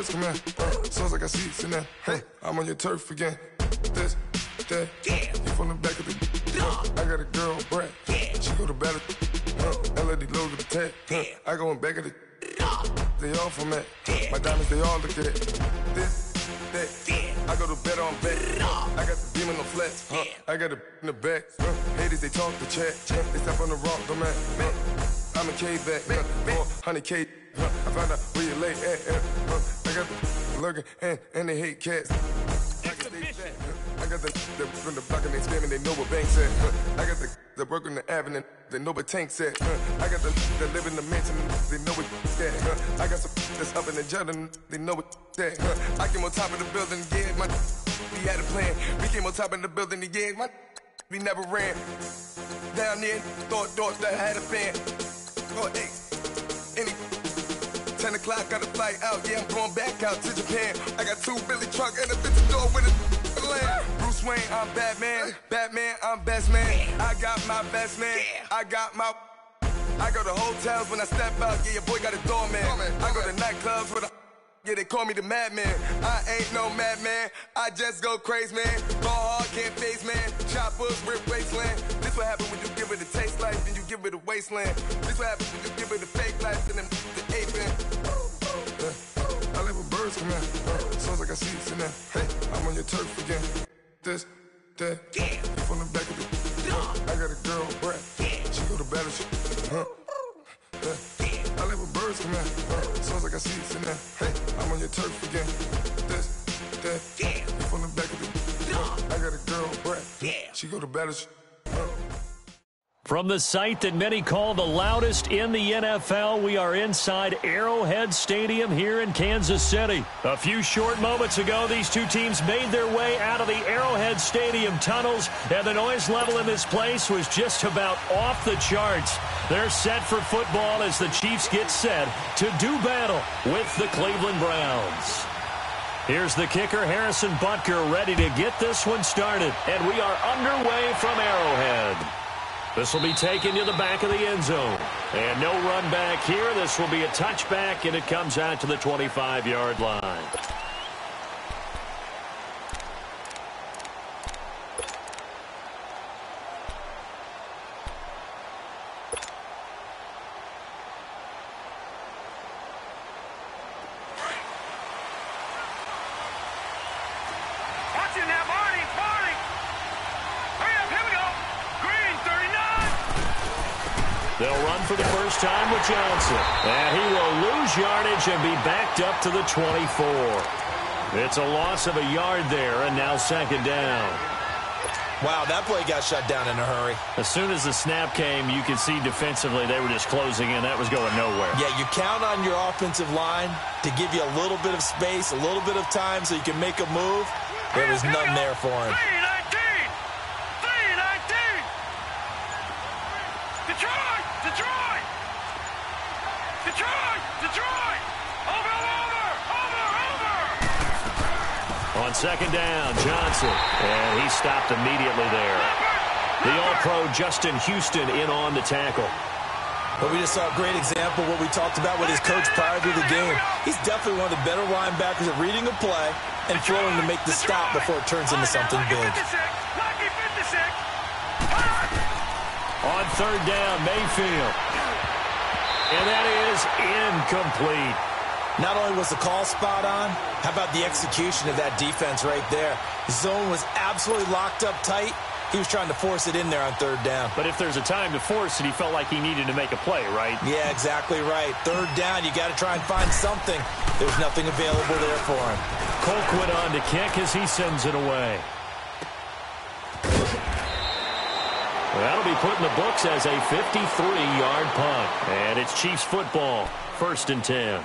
birds come in. Sounds like I seats in there. I'm on your turf again. This, that, you from the back of the. I got a girl, Brad. She go to battle. LAD low to the tag. I go in back of the. They all from that. My diamonds, they all look at this, that. I go to bed on bed. I got the demon on flats. I got it in the back. Haters, they talk the chat. They step on the rock, the man. I'm a K-back. 400K. I found out where you lay at. I got the lurking and they hate cats. I got the from the block and they spamming, they know what banks at. I got the work on the avenue, they know what tanks at. I got the live in the mansion, they know what at. I got some that's up in the jungle, they know what at. I came on top of the building, yeah, we had a plan. We came on top of the building, yeah, we never ran. Down there, thought that I had a fan. Oh, hey, any 10 o'clock, got a flight out, yeah, I'm going back out to Japan. I got 2 Billy truck and a bitch door with a land. Bruce Wayne, I'm Batman. Batman, I'm best man. I got my best man. I go to hotels when I step out. Yeah, your boy got a doorman. I go to nightclubs with a. Yeah, they call me the madman. I ain't no madman. I just go crazy, man. Ball hard, can't face, man. Choppers, rip wasteland. This what happen when you give it a taste life, then you give it a wasteland. This what happens when you give it a fake life, and then the aping. I live with birds come in. Sounds like I seats in there. I'm on your turf again. This, that, you from the back of the. I got a girl, Brad. She go to battle. I live with birds come in. Sounds like I seats in there. I'm on your turf again. This, that, you from the back of the. I got a girl, Brad. She go to battle. From the site that many call the loudest in the NFL, we are inside Arrowhead Stadium here in Kansas City. A few short moments ago, these two teams made their way out of the Arrowhead Stadium tunnels, and the noise level in this place was just about off the charts. They're set for football as the Chiefs get set to do battle with the Cleveland Browns. Here's the kicker, Harrison Butker, ready to get this one started, and we are underway from Arrowhead. This will be taken to the back of the end zone. And no run back here. This will be a touchback, and it comes out to the 25-yard line. They'll run for the first time with Johnson. And he will lose yardage and be backed up to the 24. It's a loss of a yard there, and now second down. Wow, that play got shut down in a hurry. As soon as the snap came, you could see defensively they were just closing in. That was going nowhere. Yeah, you count on your offensive line to give you a little bit of space, a little bit of time so you can make a move. There was none there for him. On second down, Johnson, and he stopped immediately there. The All-Pro Justin Houston in on the tackle. But we just saw a great example of what we talked about with his coach prior to the game. He's definitely one of the better linebackers at reading a play and throwing to make the stop before it turns into something big. On third down, Mayfield. And that is incomplete. Not only was the call spot on, how about the execution of that defense right there? The zone was absolutely locked up tight. He was trying to force it in there on third down. But if there's a time to force it, he felt like he needed to make a play, right? Yeah, exactly right. Third down, you got to try and find something. There's nothing available there for him. Colquitt on to kick as he sends it away. That'll be put in the books as a 53-yard punt. And it's Chiefs football, 1st and 10.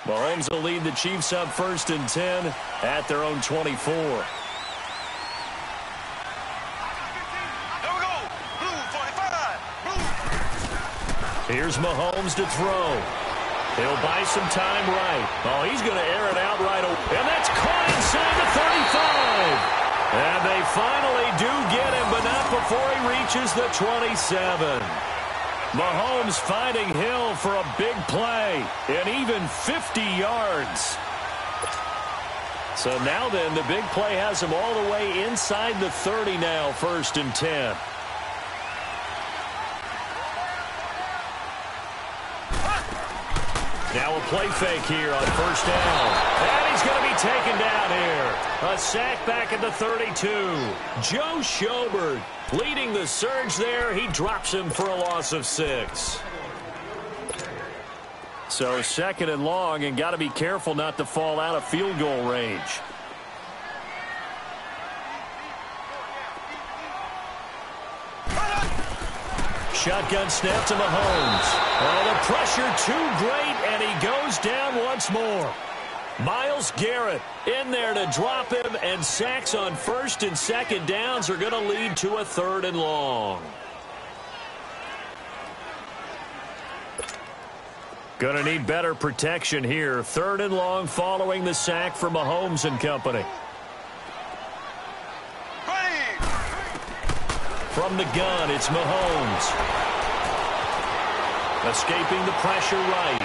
Mahomes will lead the Chiefs up 1st and 10 at their own 24. Here's Mahomes to throw. He'll buy some time right. Oh, he's going to air it out right away. And that's caught inside the 35. And they finally do get him, but not before he reaches the 27. Mahomes finding Hill for a big play, and even 50 yards. So now then, the big play has him all the way inside the 30 now, 1st and 10. Now a play fake here on 1st down. And he's going to be taken down here. A sack back at the 32. Joe Schobert leading the surge there. He drops him for a loss of 6. So 2nd and long, and got to be careful not to fall out of field goal range. Shotgun snap to Mahomes. Oh, the pressure too great, and he goes down once more. Myles Garrett in there to drop him, and sacks on 1st and 2nd downs are going to lead to a 3rd and long. Going to need better protection here. 3rd and long following the sack from Mahomes and company. From the gun, it's Mahomes. Escaping the pressure right.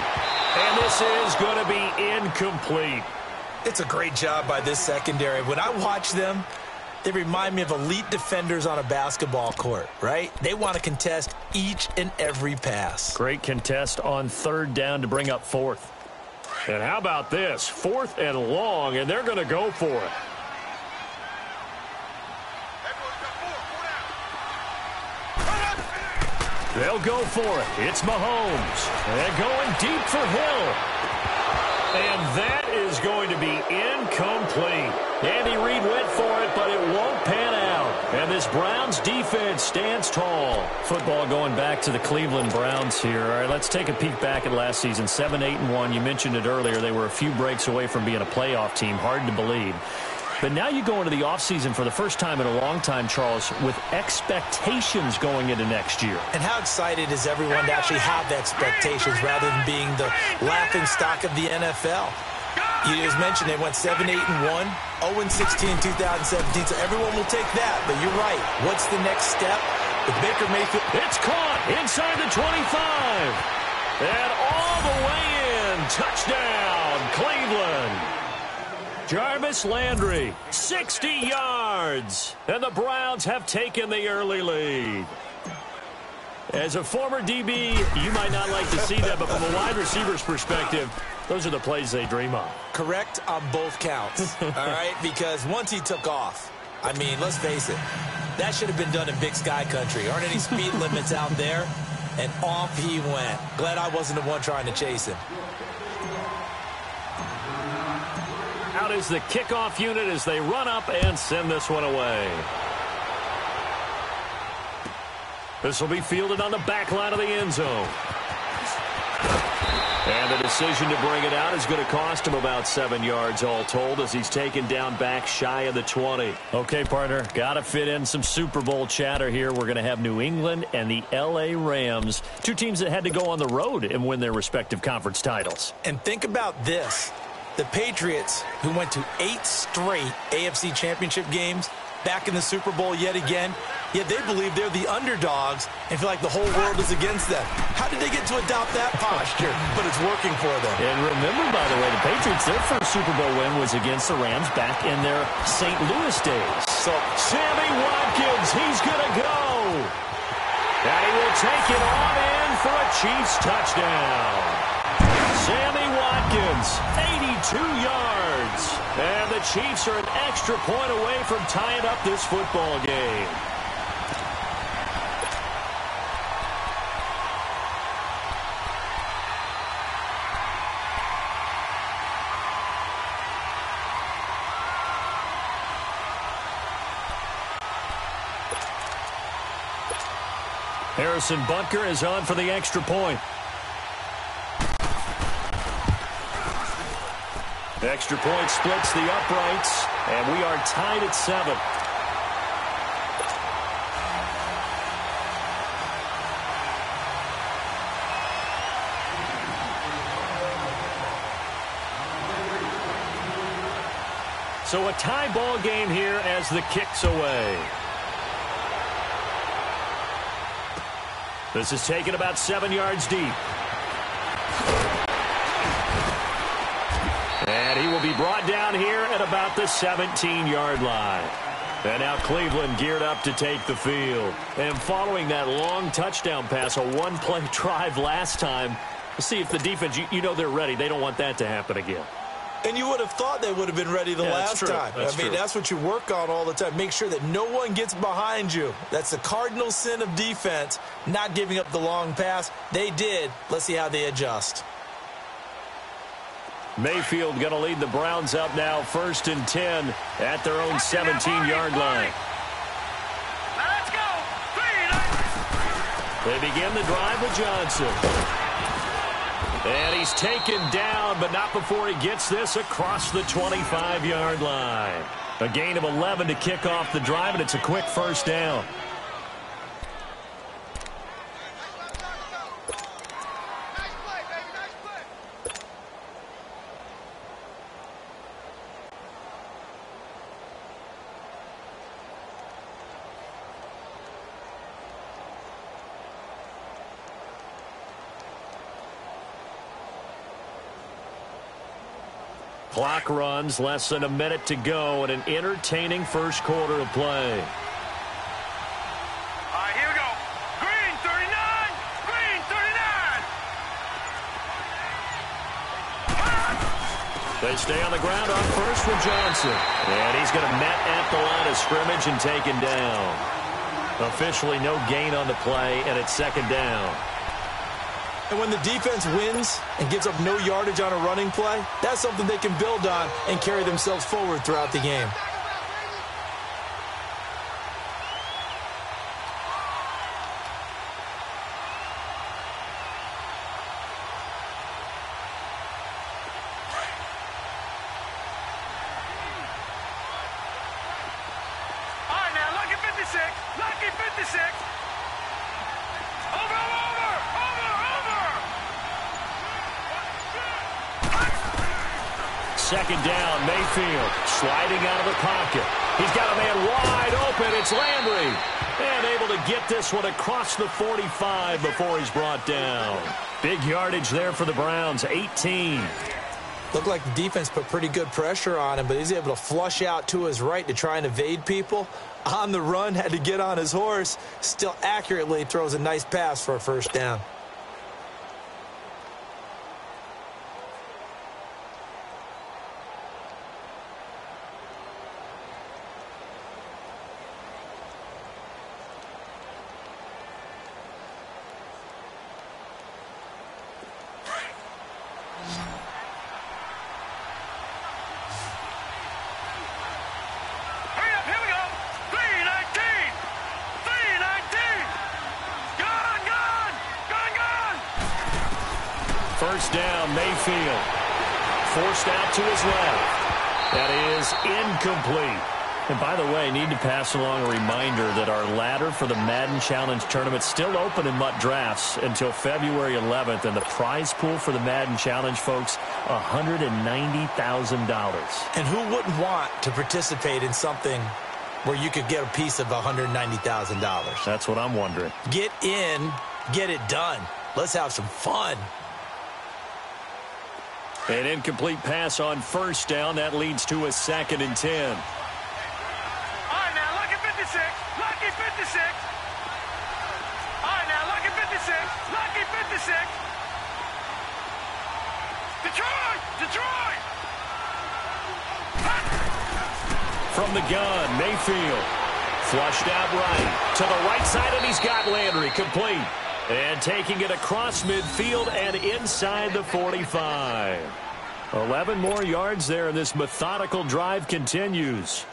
And this is going to be incomplete. It's a great job by this secondary. When I watch them, they remind me of elite defenders on a basketball court, right? They want to contest each and every pass. Great contest on 3rd down to bring up 4th. And how about this? 4th and long, and they're going to go for it. They'll go for it. It's Mahomes. And going deep for Hill. And that is going to be incomplete. Andy Reid went for it, but it won't pan out. And this Browns defense stands tall. Football going back to the Cleveland Browns here. All right, let's take a peek back at last season. 7-8-1. You mentioned it earlier. They were a few breaks away from being a playoff team. Hard to believe. But now you go into the offseason for the first time in a long time, Charles, with expectations going into next year. And how excited is everyone to actually have expectations rather than being the laughing stock of the NFL? You just mentioned they went 7-8-1, 0-16 in 2017, so everyone will take that. But you're right. What's the next step? With Baker Mayfield. It's caught inside the 25. And all the way in. Touchdown, Cleveland. Jarvis Landry, 60 yards. And the Browns have taken the early lead. As a former DB, you might not like to see that, but from a wide receiver's perspective, those are the plays they dream of. Correct on both counts, all right? Because once he took off, I mean, let's face it, that should have been done in Big Sky Country. Aren't any speed limits out there? And off he went. Glad I wasn't the one trying to chase him. Out is the kickoff unit as they run up and send this one away. This will be fielded on the back line of the end zone. And the decision to bring it out is going to cost him about 7 yards all told as he's taken down back shy of the 20. Okay, partner, got to fit in some Super Bowl chatter here. We're going to have New England and the L.A. Rams, two teams that had to go on the road and win their respective conference titles. And think about this. The Patriots, who went to 8 straight AFC championship games, back in the Super Bowl yet again, yet they believe they're the underdogs and feel like the whole world is against them. How did they get to adopt that posture? But it's working for them. And remember, by the way, the Patriots, their first Super Bowl win was against the Rams back in their St. Louis days. So Sammy Watkins, he's going to go. And he will take it on in for a Chiefs touchdown. Sammy Watkins, 82 yards. And the Chiefs are an extra point away from tying up this football game. Harrison Butker is on for the extra point. Extra point splits the uprights, and we are tied at 7. So a tie ball game here as the kick's away. This is taken about 7 yards deep. And he will be brought down here at about the 17-yard line. And now Cleveland geared up to take the field. And following that long touchdown pass, a one-play drive last time, let's see if the defense, you know they're ready. They don't want that to happen again. And you would have thought they would have been ready the last time. That's what you work on all the time. Make sure that no one gets behind you. That's the cardinal sin of defense, not giving up the long pass. They did. Let's see how they adjust. Mayfield going to lead the Browns up now, 1st and 10 at their own 17-yard line. Let's go. They begin the drive with Johnson. And he's taken down, but not before he gets this across the 25-yard line. A gain of 11 to kick off the drive, and it's a quick first down. Clock runs, less than a minute to go, and an entertaining first quarter of play. All right, here we go. Green, 39. Green, 39. They stay on the ground on first with Johnson. And he's going to met at the line of scrimmage and taken down. Officially no gain on the play, and it's 2nd down. And when the defense wins and gives up no yardage on a running play, that's something they can build on and carry themselves forward throughout the game. All right, now, lucky 56. Lucky 56. Over. 2nd down, Mayfield sliding out of the pocket. He's got a man wide open. It's Landry. And able to get this one across the 45 before he's brought down. Big yardage there for the Browns, 18. Looked like the defense put pretty good pressure on him, but he's able to flush out to his right to try and evade people. On the run, had to get on his horse. Still accurately throws a nice pass for a first down. First down, Mayfield. Forced out to his left. That is incomplete. And by the way, I need to pass along a reminder that our ladder for the Madden Challenge tournament is still open in MUT Drafts until February 11th. And the prize pool for the Madden Challenge, folks, $190,000. And who wouldn't want to participate in something where you could get a piece of $190,000? That's what I'm wondering. Get in, get it done. Let's have some fun. An incomplete pass on first down. That leads to a 2nd and 10. All right, now, lucky 56. Lucky 56. All right, now, lucky 56. Lucky 56. Detroit! Detroit! From the gun, Mayfield. Flushed out right. To the right side, and he's got Landry complete. And taking it across midfield and inside the 45. 11 more yards there, and this methodical drive continues.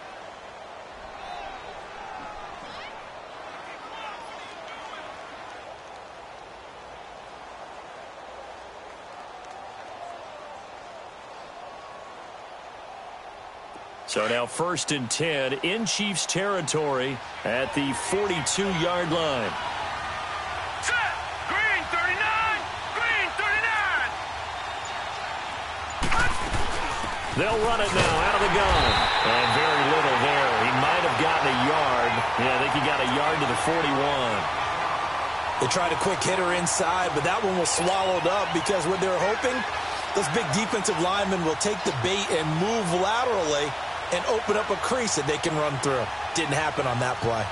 So now 1st and 10 in Chiefs territory at the 42-yard line. They'll run it now out of the gun. And very little there. He might have gotten a yard. Yeah, I think he got a yard to the 41. They tried a quick hitter inside, but that one was swallowed up because what they were hoping, those big defensive linemen will take the bait and move laterally and open up a crease that they can run through. Didn't happen on that play.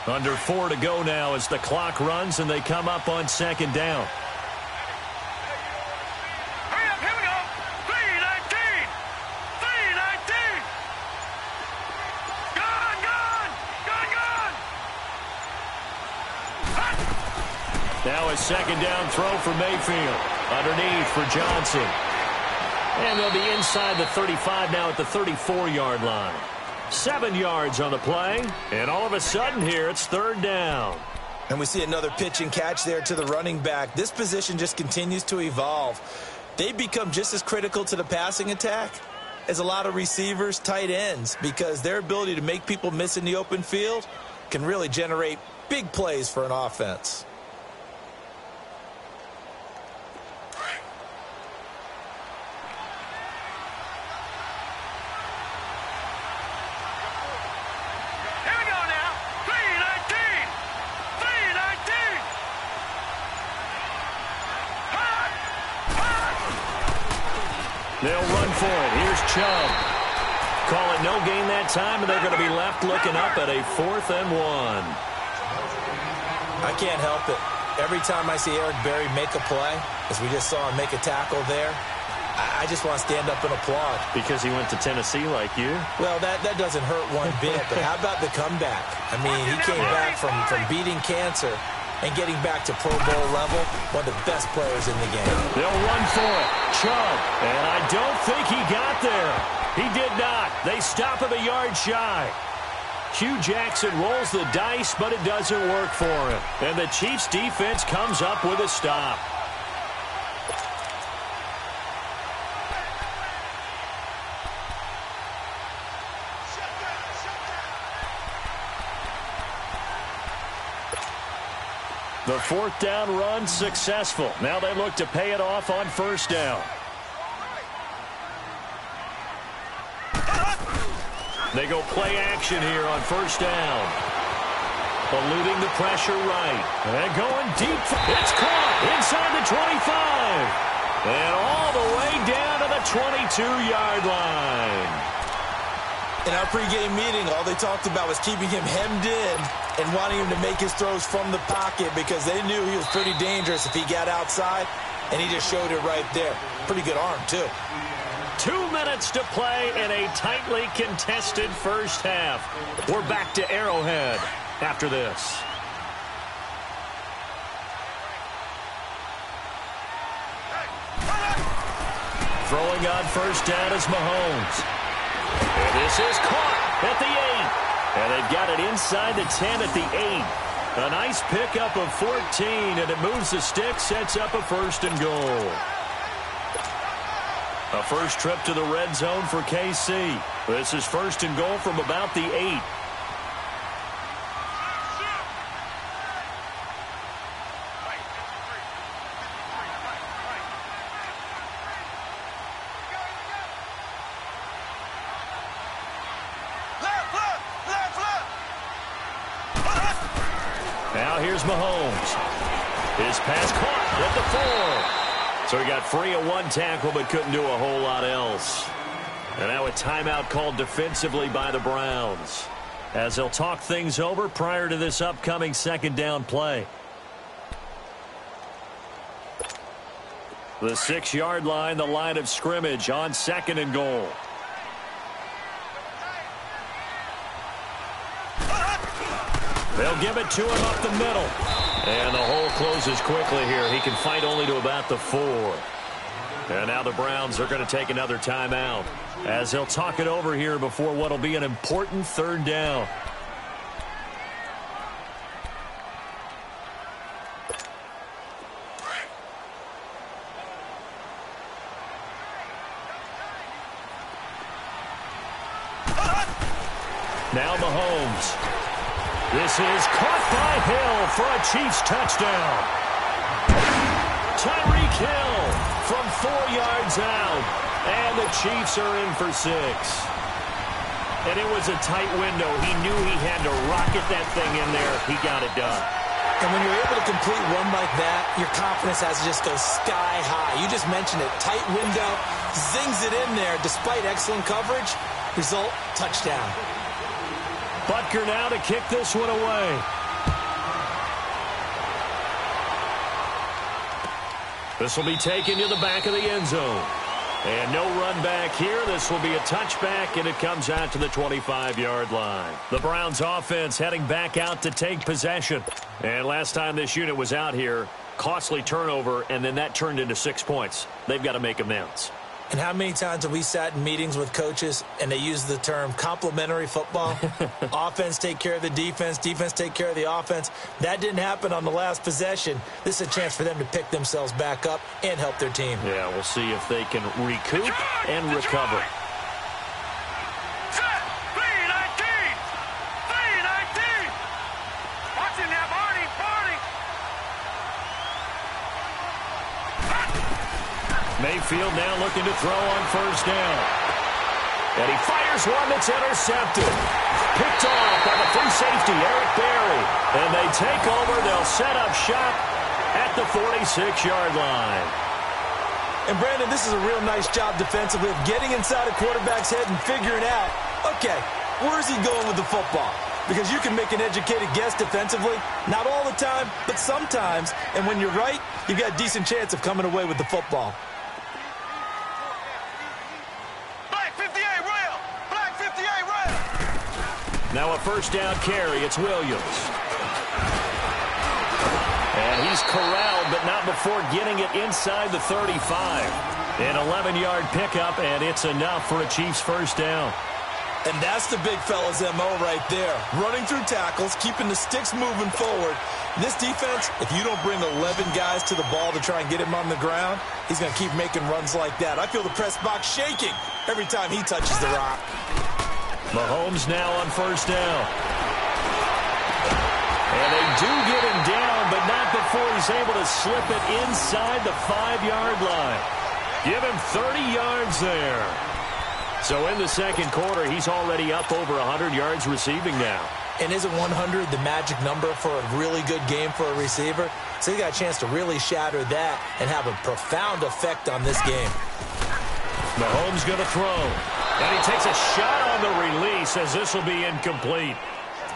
Under 4 to go now as the clock runs and they come up on second down. Hurry up, here we go. 3:19. 3:19. Gone. Now a second down throw for Mayfield. Underneath for Johnson. And they'll be inside the 35 now at the 34-yard line. 7 yards on the play, and all of a sudden here, it's third down. And we see another pitch and catch there to the running back. This position just continues to evolve. They become just as critical to the passing attack as a lot of receivers, tight ends, because their ability to make people miss in the open field can really generate big plays for an offense. They'll run for it. Here's Chubb. Call it no gain that time, and they're going to be left looking up at a 4th and 1. I can't help it. Every time I see Eric Berry make a play, as we just saw him make a tackle there, I just want to stand up and applaud. Because he went to Tennessee like you? Well, that doesn't hurt one bit, but how about the comeback? I mean, he came back from beating cancer and getting back to Pro Bowl level, one of the best players in the game. They'll run for it. Chubb. And I don't think he got there. He did not. They stop him a yard shy. Hugh Jackson rolls the dice, but it doesn't work for him. And the Chiefs defense comes up with a stop. The 4th down run successful. Now they look to pay it off on 1st down. They go play action here on 1st down. Eluding the pressure right. And going deep. It's caught inside the 25. And all the way down to the 22-yard line. In our pregame meeting, all they talked about was keeping him hemmed in and wanting him to make his throws from the pocket because they knew he was pretty dangerous if he got outside, and he just showed it right there. Pretty good arm, too. 2 minutes to play in a tightly contested first half. We're back to Arrowhead after this. Throwing on 1st down is Mahomes. And this is caught at the 8. And they've got it inside the 10 at the 8. A nice pickup of 14, and it moves the stick, sets up a 1st and goal. A first trip to the red zone for KC. This is 1st and goal from about the 8. Now here's Mahomes. His pass caught at the 4. So he got free of one tackle but couldn't do a whole lot else. And now a timeout called defensively by the Browns, as they'll talk things over prior to this upcoming 2nd down play. The 6-yard line, the line of scrimmage on 2nd and goal. They'll give it to him up the middle. And the hole closes quickly here. He can fight only to about the 4. And now the Browns are going to take another timeout, as they'll talk it over here before what will be an important 3rd down. Now Mahomes. This is caught by Hill for a Chiefs touchdown. Tyreek Hill from 4 yards out. And the Chiefs are in for 6. And it was a tight window. He knew he had to rocket that thing in there. He got it done. And when you're able to complete one like that, your confidence has to just go sky high. You just mentioned it. Tight window, zings it in there despite excellent coverage. Result, touchdown. Butker now to kick this one away. This will be taken to the back of the end zone. And no run back here. This will be a touchback, and it comes out to the 25-yard line. The Browns offense heading back out to take possession. And last time this unit was out here, costly turnover, and then that turned into 6 points. They've got to make amends. And how many times have we sat in meetings with coaches and they use the term complementary football? Offense take care of the defense, defense take care of the offense. That didn't happen on the last possession. This is a chance for them to pick themselves back up and help their team. Yeah, we'll see if they can recoup and recover. Mayfield now looking to throw on first down. And he fires one that's intercepted. Picked off by the free safety, Eric Berry. And they take over. They'll set up shop at the 46-yard line. And, Brandon, this is a real nice job defensively of getting inside a quarterback's head and figuring out, okay, where's he going with the football? Because you can make an educated guess defensively. Not all the time, but sometimes. And when you're right, you've got a decent chance of coming away with the football. Now a first down carry. It's Williams. And he's corralled, but not before getting it inside the 35. An 11-yard pickup, and it's enough for a Chiefs first down. And that's the big fella's MO right there. Running through tackles, keeping the sticks moving forward. This defense, if you don't bring 11 guys to the ball to try and get him on the ground, he's going to keep making runs like that. I feel the press box shaking every time he touches the rock. Mahomes now on first down. And they do get him down, but not before he's able to slip it inside the 5-yard line. Give him 30 yards there. So in the second quarter, he's already up over 100 yards receiving now. And isn't 100 the magic number for a really good game for a receiver? So he got a chance to really shatter that and have a profound effect on this game. Mahomes going to throw. And he takes a shot on the release as this will be incomplete.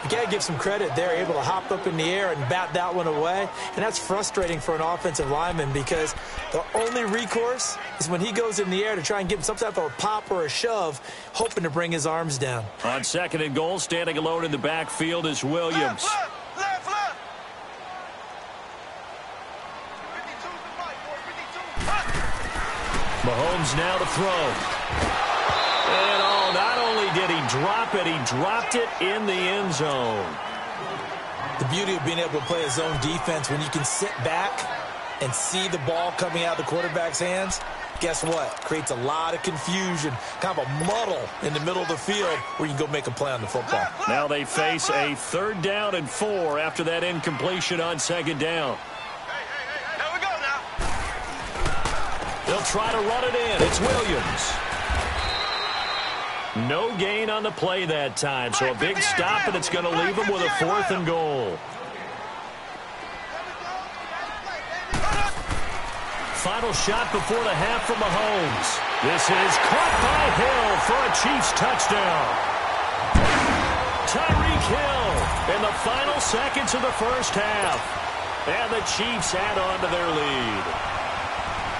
You got to give some credit there, able to hop up in the air and bat that one away. And that's frustrating for an offensive lineman because the only recourse is when he goes in the air to try and give him some type of a pop or a shove, hoping to bring his arms down. On second and goal, standing alone in the backfield is Williams. Left. Mahomes now to throw. And not only did he drop it, he dropped it in the end zone. The beauty of being able to play a zone defense when you can sit back and see the ball coming out of the quarterback's hands, guess what? Creates a lot of confusion, kind of a muddle in the middle of the field where you can go make a play on the football. Now they face a 3rd down and 4 after that incompletion on 2nd down. There we go now. They'll try to run it in. It's Williams. No gain on the play that time, so a big stop, and it's going to leave him with a 4th and goal. Final shot before the half from Mahomes. This is caught by Hill for a Chiefs touchdown. Tyreek Hill in the final seconds of the first half. And the Chiefs add on to their lead.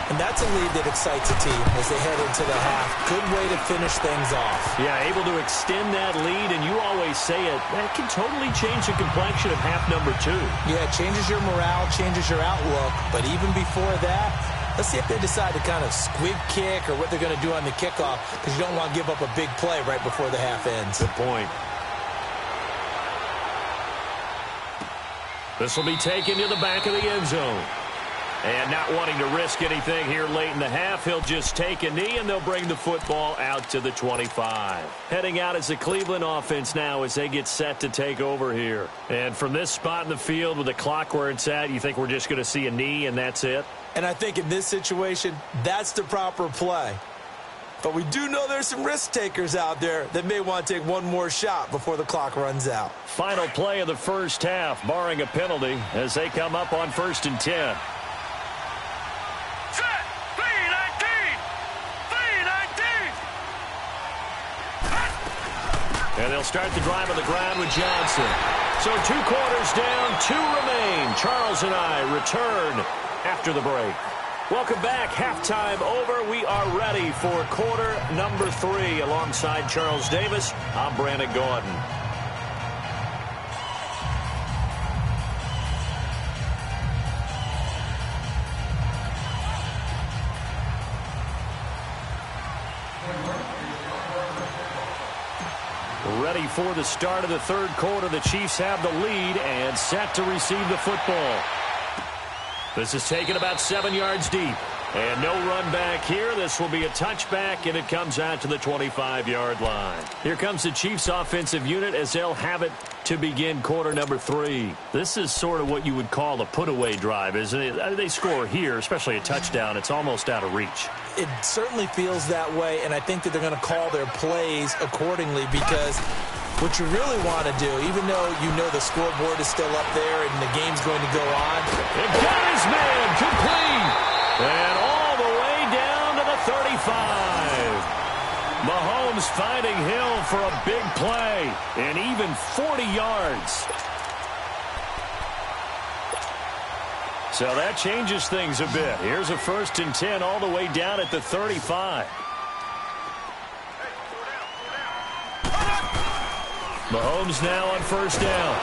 And that's a lead that excites a team as they head into the half. Good way to finish things off. Yeah, able to extend that lead, and you always say it, that can totally change the complexion of half number 2. Yeah, it changes your morale, changes your outlook. But even before that, let's see if they decide to kind of squib kick or what they're going to do on the kickoff, because you don't want to give up a big play right before the half ends. Good point. This will be taken to the back of the end zone. And not wanting to risk anything here late in the half, he'll just take a knee, and they'll bring the football out to the 25. Heading out is the Cleveland offense now as they get set to take over here. And from this spot in the field with the clock where it's at, you think we're just going to see a knee and that's it? And I think in this situation, that's the proper play. But we do know there's some risk takers out there that may want to take one more shot before the clock runs out. Final play of the first half, barring a penalty, as they come up on 1st and 10. Set. 3-19. 3-19. And they'll start the drive on the ground with Johnson. So 2 quarters down, 2 remain. Charles and I return after the break. Welcome back. Halftime over. We are ready for quarter number 3. Alongside Charles Davis, I'm Brandon Gordon. Ready for the start of the 3rd quarter. The Chiefs have the lead and set to receive the football. This is taken about 7 yards deep. And no run back here. This will be a touchback, and it comes out to the 25-yard line. Here comes the Chiefs' offensive unit as they'll have it to begin quarter number 3. This is sort of what you would call a put-away drive, isn't it? They score here, especially a touchdown. It's almost out of reach. It certainly feels that way, and I think that they're going to call their plays accordingly because what you really want to do, even though you know the scoreboard is still up there and the game's going to go on. It got his man complete. And all the way down to the 35. Mahomes finding Hill for a big play. And even 40 yards. So that changes things a bit. Here's a 1st and 10 all the way down at the 35. Mahomes now on 1st down.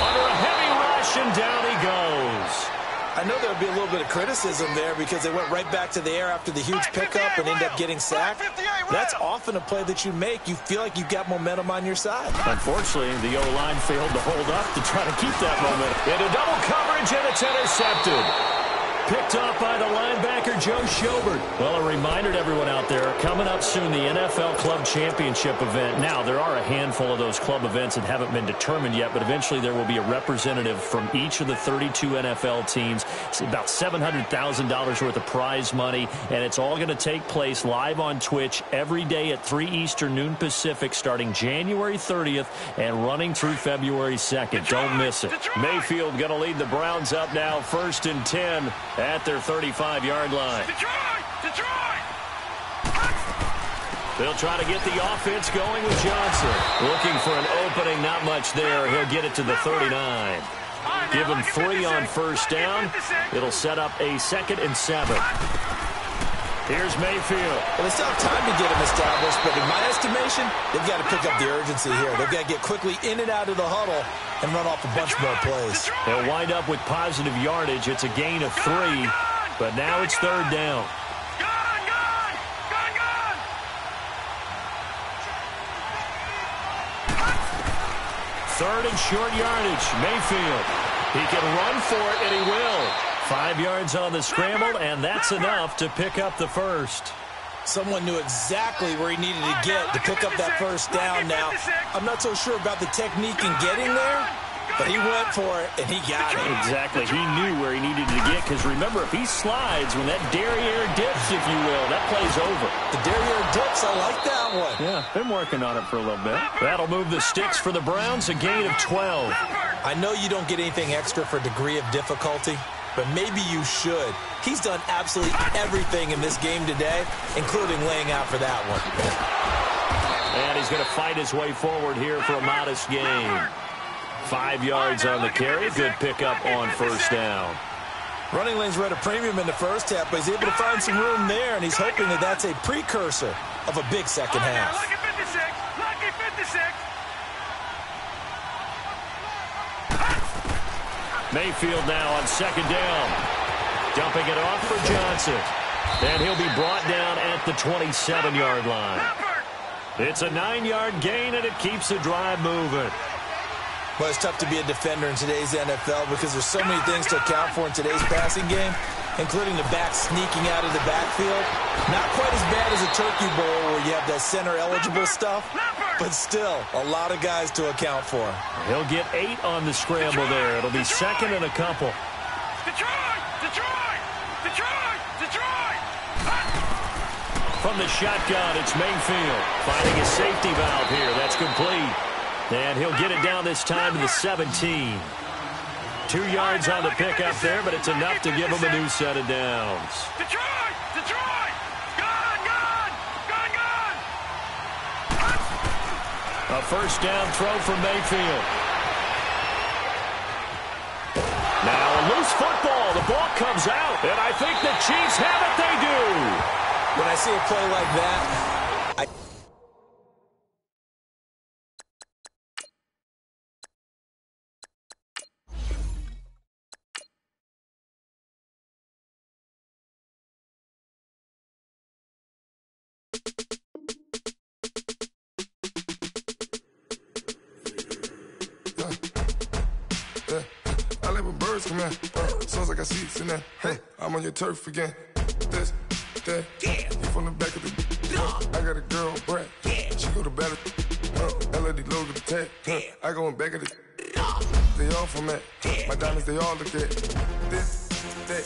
Under a heavy rush, and down he goes. I know there'll be a little bit of criticism there because they went right back to the air after the huge pickup and end up getting sacked. That's often a play that you make. You feel like you've got momentum on your side. Unfortunately, the O-line failed to hold up to try to keep that momentum. Into double coverage, and it's intercepted. Picked off by the linebacker, Joe Schobert. Well, a reminder to everyone out there, coming up soon, the NFL Club Championship event. Now, there are a handful of those club events that haven't been determined yet, but eventually there will be a representative from each of the 32 NFL teams. It's about $700,000 worth of prize money, and it's all going to take place live on Twitch every day at 3 Eastern, noon Pacific, starting January 30th and running through February 2nd. Don't miss it. Mayfield going to lead the Browns up now, 1st and 10. At their 35-yard line. Detroit! They'll try to get the offense going with Johnson. Looking for an opening, not much there. He'll get it to the 39. Give him 3 on 1st down. It'll set up a 2nd and 7. Here's Mayfield. Well, they still have time to get him established, but in my estimation, they've got to pick up the urgency here. They've got to get quickly in and out of the huddle and run off a bunch more plays. They'll wind up with positive yardage. It's a gain of 3, but now it's 3rd down. Third and short yardage. Mayfield. He can run for it, and he will. 5 yards on the scramble, and that's enough to pick up the 1st. Someone knew exactly where he needed to get to pick up that 1st down. Now, I'm not so sure about the technique in getting there, but he went for it, and he got it. Exactly. He knew where he needed to get, because remember, if he slides, when that derriere dips, if you will, that play's over. The derriere dips, I like that one. Yeah, been working on it for a little bit. That'll move the sticks for the Browns, a gain of 12. I know you don't get anything extra for degree of difficulty, but maybe you should. He's done absolutely everything in this game today, including laying out for that one. And he's going to fight his way forward here for a modest gain. 5 yards on the carry. Good pickup on 1st down. Running lanes were at a premium in the first half, but he's able to find some room there, and he's hoping that that's a precursor of a big second half. Lucky 56. Lucky 56. Mayfield now on 2nd down. Dumping it off for Johnson. And he'll be brought down at the 27-yard line. It's a 9-yard gain, and it keeps the drive moving. Well, it's tough to be a defender in today's NFL because there's so many things to account for in today's passing game, including the back sneaking out of the backfield. Not quite as bad as a turkey bowl where you have that center-eligible stuff, but still a lot of guys to account for. He'll get 8 on the scramble there. It'll be 2nd and a couple. Detroit! Detroit! Detroit! Detroit! From the shotgun, it's Mayfield finding a safety valve here. That's complete. And he'll get it down this time to the 17. 2 yards on the pickup there, but it's enough to give him a new set of downs. Detroit! Detroit! Gone! Gone! Gone! Gone! A first down throw from Mayfield. Now a loose football. The ball comes out, and I think the Chiefs have it. They do. When I see a play like that, I live with birds come in. Sounds like I see it in there. Hey, I'm on your turf again. This, that, you from the back of the. I got a girl, Brad. She go to battle. LED logo the tag. I go in back of the. They all from that. My diamonds, they all look at. This, that.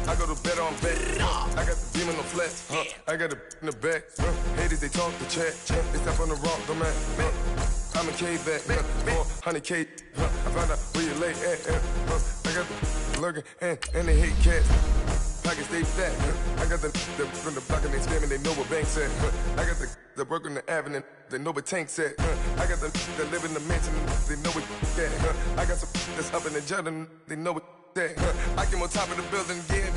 I go to bed on bed. I got the demon on flats. I got the in the back. Haters, they talk the chat. They step on the rock, the man. I'm a K-back, 400K. I found out where you lay at. I got the lurking and they hate cats. Pockets stay fat. I got the from the block and they scamming, they know what banks at. I got the work on the avenue, they know what tanks at. I got the live in the mansion, they know what that. I got some that's up in the jungle, they know what that. I came on top of the building, yeah,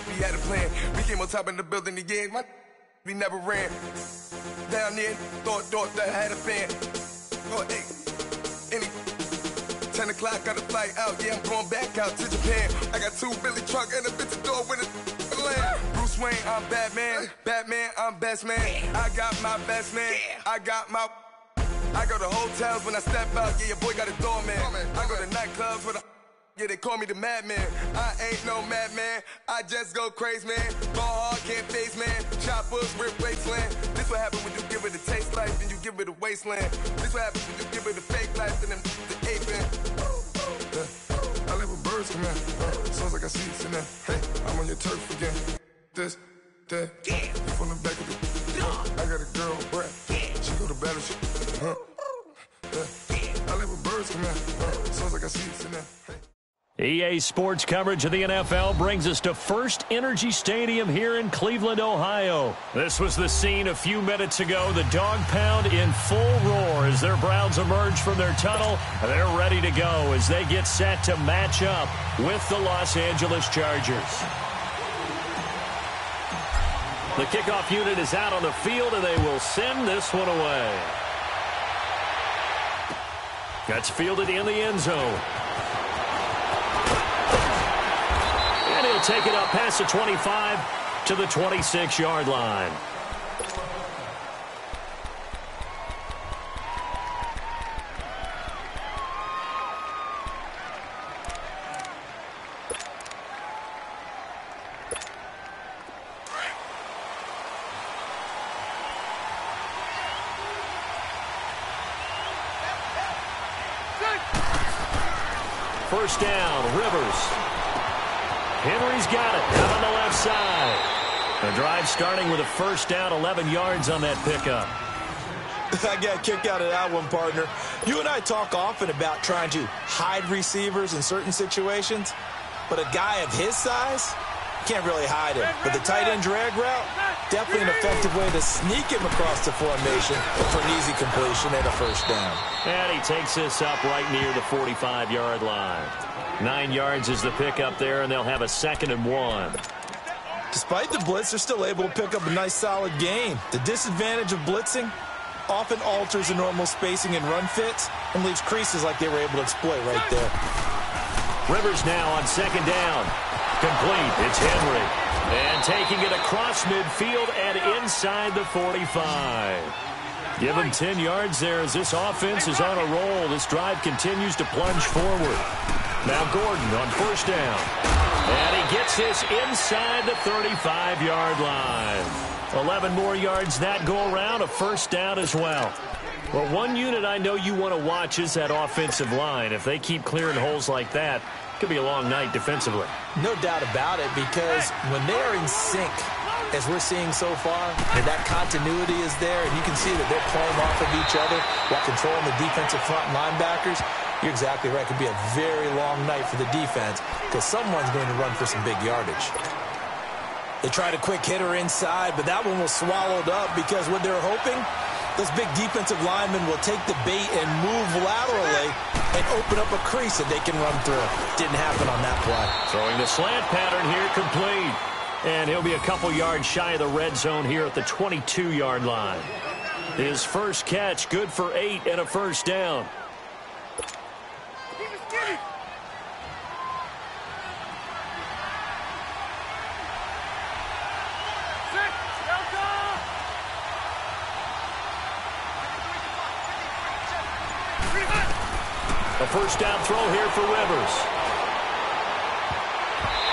we had a plan. We came on top of the building, yeah, we never ran. Down there, thought that I had a fan. Oh, hey, 10 o'clock, got a flight out. Yeah, I'm going back out to Japan. I got 2 Billy truck and a bitch door with a land. Bruce Wayne, I'm Batman. Batman, I'm best man. I got my best man. I go to hotels when I step out. Yeah, your boy got a doorman. I go to nightclubs with a. Yeah, they call me the madman. I ain't no madman. I just go crazy, man. Ball hard, can't face, man. Choppers, rip wasteland. This what happens when you give it a taste life and you give it a wasteland. This what happens when you give it a fake life and then the ape in. I live with birds come in. Sounds like I see it in there. Hey, I'm on your turf again. This, that. You from the back of the. I got a girl, Brad. She go to battle. I live with birds come in. Sounds like I see it in there. Hey. EA Sports coverage of the NFL brings us to First Energy Stadium here in Cleveland, Ohio. This was the scene a few minutes ago. The dog pound in full roar as their Browns emerge from their tunnel. They're ready to go as they get set to match up with the Los Angeles Chargers. The kickoff unit is out on the field, and they will send this one away. That's fielded in the end zone. And he'll take it up past the 25 to the 26-yard line. First down, Rivers. Henry's got it out on the left side. The drive starting with a first down, 11 yards on that pickup. I got a kick out of that one, partner. You and I talk often about trying to hide receivers in certain situations, but a guy of his size can't really hide him. But the tight end drag route, definitely an effective way to sneak him across the formation for an easy completion and a first down. And he takes this up right near the 45-yard line. 9 yards is the pickup there, and they'll have a 2nd and 1. Despite the blitz, they're still able to pick up a nice solid gain. The disadvantage of blitzing often alters the normal spacing and run fits and leaves creases like they were able to exploit right there. Rivers now on 2nd down. Complete. It's Henry. And taking it across midfield and inside the 45. Give him 10 yards there as this offense is on a roll. This drive continues to plunge forward. Now Gordon on first down. And he gets this inside the 35-yard line. 11 more yards that go around, a first down as well. Well, one unit I know you want to watch is that offensive line. If they keep clearing holes like that, it could be a long night defensively. No doubt about it, because when they are in sync, as we're seeing so far, that continuity is there, and you can see that they're playing off of each other while controlling the defensive front and linebackers. You're exactly right. It could be a very long night for the defense because someone's going to run for some big yardage. They tried a quick hitter inside, but that one was swallowed up because what they're hoping, those big defensive linemen will take the bait and move laterally and open up a crease that they can run through. Didn't happen on that play. Throwing the slant pattern here, complete. And he'll be a couple yards shy of the red zone here at the 22-yard line. His first catch, good for 8 and a first down. A first down throw here for Rivers.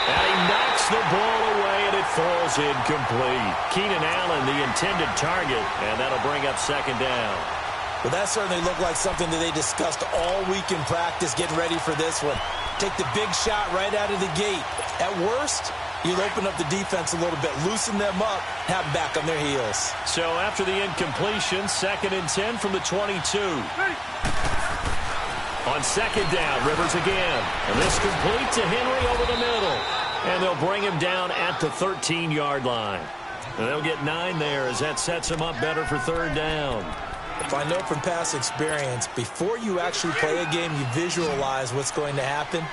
And he knocks the ball away, and it falls incomplete. Keenan Allen, the intended target, and that'll bring up second down. Well, that certainly looked like something that they discussed all week in practice, getting ready for this one. Take the big shot right out of the gate. At worst, you'll open up the defense a little bit, loosen them up, have them back on their heels. So after the incompletion, 2nd and 10 from the 22. On second down, Rivers again. And this complete to Henry over the middle. And they'll bring him down at the 13-yard line. And they'll get 9 there as that sets him up better for third down. If I know from past experience, before you actually play a game, you visualize what's going to happen.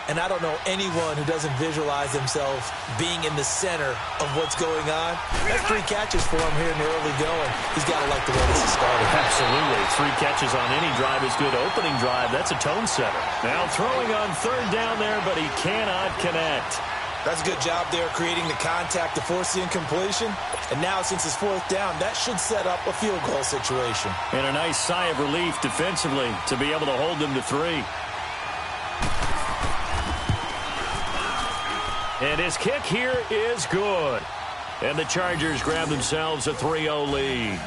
And I don't know anyone who doesn't visualize themselves being in the center of what's going on. That's 3 catches for him here in the early going. He's got to like the way this is started. Absolutely. 3 catches on any drive is good. Opening drive, that's a tone setter. Now throwing on third down there, but he cannot connect. That's a good job there creating the contact to force the incompletion. And now since it's 4th down, that should set up a field goal situation. And a nice sigh of relief defensively to be able to hold them to 3. And his kick here is good. And the Chargers grab themselves a 3-0 lead.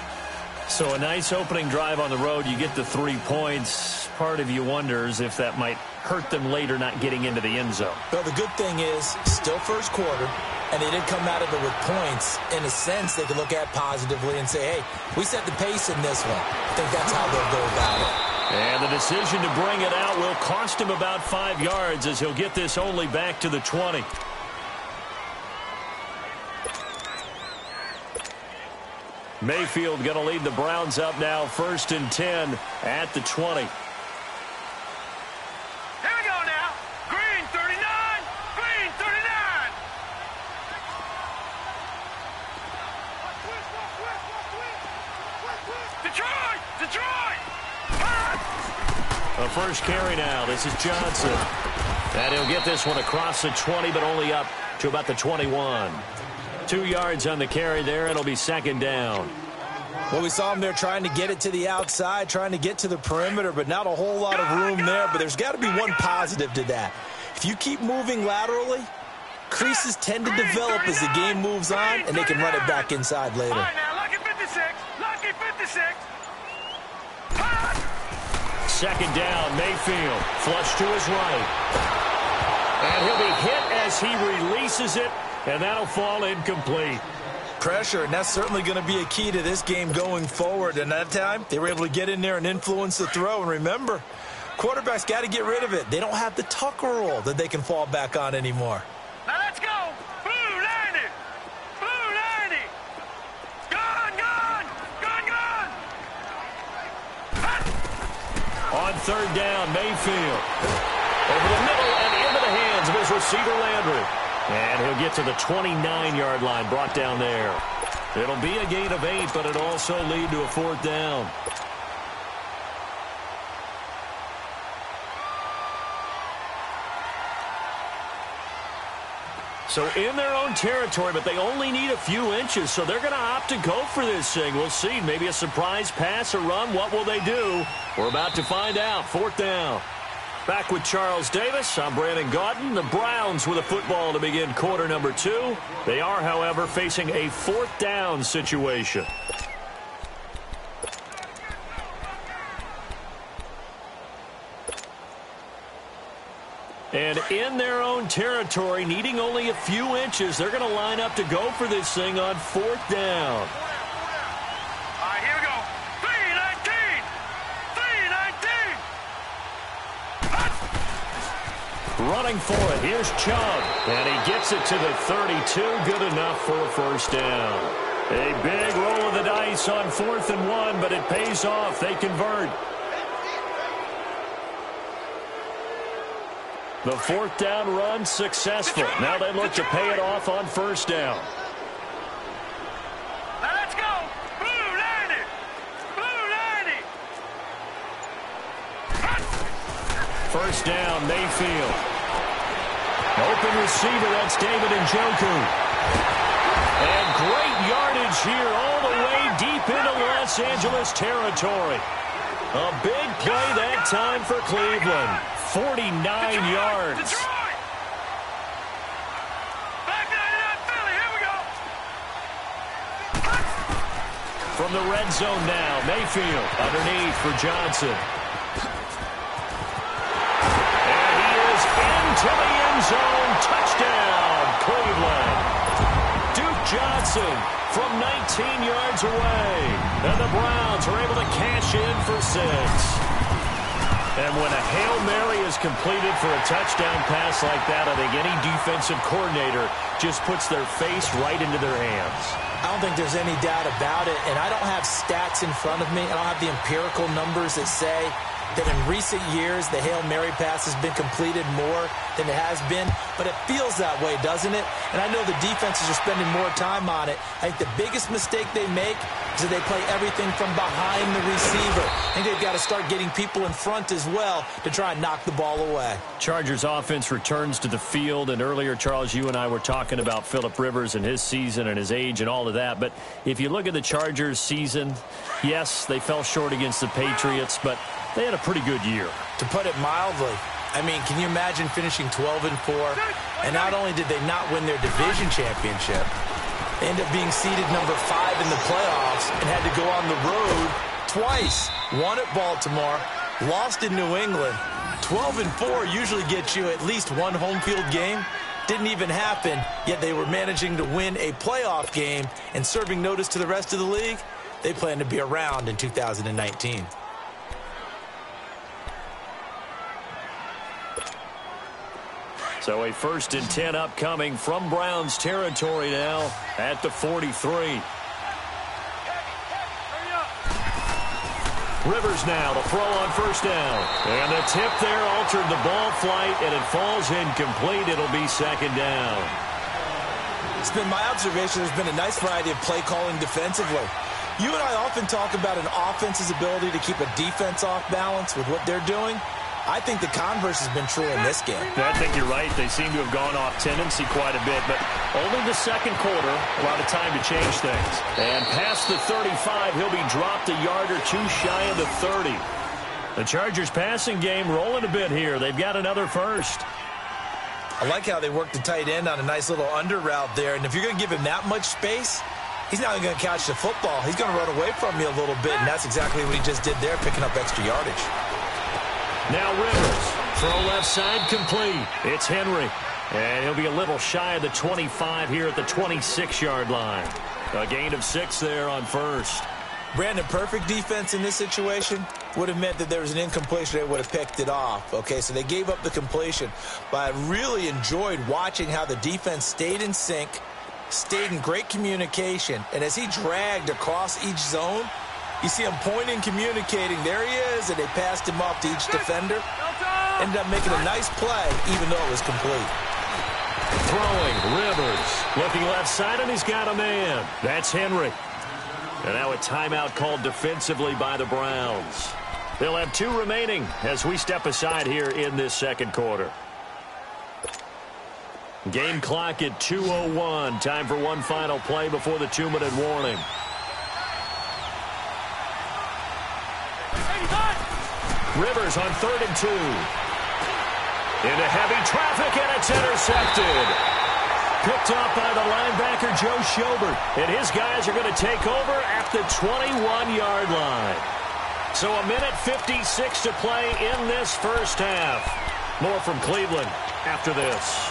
So a nice opening drive on the road. You get the 3 points. Part of you wonders if that might hurt them later not getting into the end zone. Well, the good thing is, still first quarter, and they did come out of it with points. In a sense, they can look at positively and say, hey, we set the pace in this one. I think that's how they'll go about it. And the decision to bring it out will cost him about 5 yards as he'll get this only back to the 20. Mayfield going to lead the Browns up now, 1st and 10 at the 20. Here we go now. Green 39. Green 39. Detroit. Detroit. A first carry now. This is Johnson. And he'll get this one across the 20, but only up to about the 21. 2 yards on the carry there. It'll be 2nd down. Well, we saw him there trying to get it to the outside, trying to get to the perimeter, but not a whole lot of room there. But there's got to be one positive to that. If you keep moving laterally, creases tend to develop as the game moves on, and they can run it back inside later. All right, now, lucky 56. Lucky 56. 2nd down, Mayfield. Flush to his right. And he'll be hit as he releases it. And that'll fall incomplete. Pressure, and that's certainly going to be a key to this game going forward. And that time, they were able to get in there and influence the throw. And remember, quarterbacks got to get rid of it. They don't have the Tucker rule that they can fall back on anymore. Now let's go. Blue 90. Blue 90. Gone, gone. Gone, gone. On 3rd down, Mayfield. Over the middle and into the hands of his receiver, Landry. And he'll get to the 29-yard line, brought down there. It'll be a gain of 8, but it'll also lead to a 4th down. So in their own territory, but they only need a few inches, so they're going to opt to go for this thing. We'll see. Maybe a surprise pass or run. What will they do? We're about to find out. 4th down. Back with Charles Davis, I'm Brandon Gaudin. The Browns with a football to begin quarter number 2. They are, however, facing a 4th down situation. And in their own territory, needing only a few inches, they're going to line up to go for this thing on 4th down. All right, here we go. 3-19. 3-19. Running for it. Here's Chubb. And he gets it to the 32. Good enough for a 1st down. A big roll of the dice on 4th and 1, but it pays off. They convert. The 4th down run successful. Now they look to pay it off on 1st down. Now let's go. Blue 90. Blue 90. 1st down, Mayfield. Open receiver, that's David Njoku. And great yardage here all the way deep into Los Angeles territory. A big play that time for Cleveland. 49 yards. Detroit. Back 99 Philly. Here we go. From the red zone now, Mayfield underneath for Johnson. And he is into the end zone. Touchdown, Cleveland. Duke Johnson from 19 yards away. And the Browns are able to cash in for 6. And when a Hail Mary is completed for a touchdown pass like that, I think any defensive coordinator just puts their face right into their hands. I don't think there's any doubt about it, and I don't have stats in front of me. I don't have the empirical numbers that say that in recent years the Hail Mary pass has been completed more than it has been, but it feels that way, doesn't it? And I know the defenses are spending more time on it. I think the biggest mistake they make is that they play everything from behind the receiver. I think they've got to start getting people in front as well to try and knock the ball away. Chargers offense returns to the field, and earlier, Charles, you and I were talking about Phillip Rivers and his season and his age and all of that, but if you look at the Chargers season, yes, they fell short against the Patriots, but they had a pretty good year. To put it mildly, I mean, can you imagine finishing 12-4? And not only did they not win their division championship, they ended up being seeded number 5 in the playoffs and had to go on the road twice. Won at Baltimore, lost in New England. 12-4 usually gets you at least one home field game. Didn't even happen, yet they were managing to win a playoff game and serving notice to the rest of the league. They plan to be around in 2019. So a 1st and 10 upcoming from Browns territory now at the 43. Rivers now to throw on 1st down. And the tip there altered the ball flight, and it falls incomplete. It'll be 2nd down. It's been my observation there's been a nice variety of play calling defensively. You and I often talk about an offense's ability to keep a defense off balance with what they're doing. I think the converse has been true in this game. I think you're right. They seem to have gone off tendency quite a bit, but only the 2nd quarter, a lot of time to change things. And past the 35, he'll be dropped a yard or two shy of the 30. The Chargers passing game rolling a bit here. They've got another 1st. I like how they work the tight end on a nice little under route there. And if you're going to give him that much space, he's not going to catch the football. He's going to run away from you a little bit, and that's exactly what he just did there, picking up extra yardage. Now Rivers, throw left side complete. It's Henry, and he'll be a little shy of the 25 here at the 26-yard line. A gain of 6 there on 1st. Brandon, perfect defense in this situation would have meant that there was an incompletion. They would have picked it off. Okay, so they gave up the completion. But I really enjoyed watching how the defense stayed in sync, stayed in great communication, and as he dragged across each zone, you see him pointing, communicating. There he is, and they passed him off to each defender. Ended up making a nice play, even though it was complete. Throwing, Rivers. Looking left side, and he's got a man. That's Henry. And now a timeout called defensively by the Browns. They'll have 2 remaining as we step aside here in this 2nd quarter. Game clock at 2:01. Time for one final play before the 2-minute warning. Rivers on 3rd and 2. Into heavy traffic, and it's intercepted. Picked off by the linebacker, Joe Schobert. And his guys are going to take over at the 21-yard line. So 1:56 to play in this 1st half. More from Cleveland after this.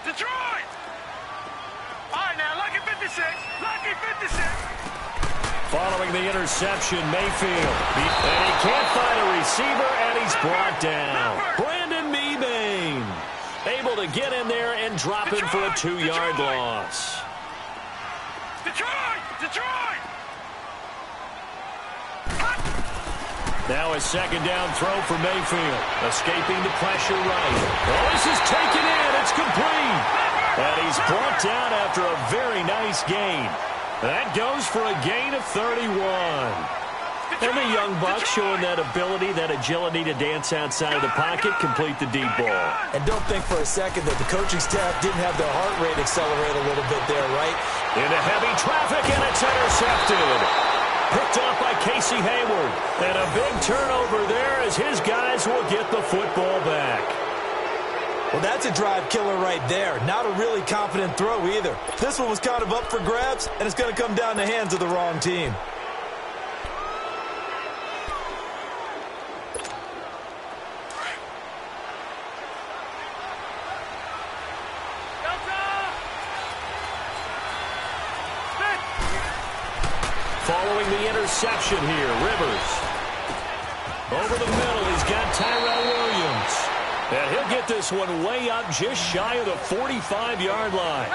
Detroit! All right, now, lucky 56. Lucky 56. Following the interception, Mayfield. And he can't find a receiver, and he's brought down. Brandon Mebane able to get in there and drop him for a 2-yard loss. Detroit! Now a second down throw for Mayfield. Escaping the pressure right. Oh, this is taken in. It's complete. And he's brought down after a very nice gain. That goes for a gain of 31. And the young buck showing that ability, that agility to dance outside of the pocket, complete the deep ball. And don't think for a second that the coaching staff didn't have their heart rate accelerate a little bit there, right? Into heavy traffic, and it's intercepted. Picked off by Casey Hayward. And a big turnover there as his guys will get the football back. Well, that's a drive killer right there. Not a really confident throw either. This one was kind of up for grabs, and it's going to come down the hands of the wrong team. Following the interception here, Rivers. Over the middle, he's got Tyrell Williams. And he'll get this one way up just shy of the 45-yard line.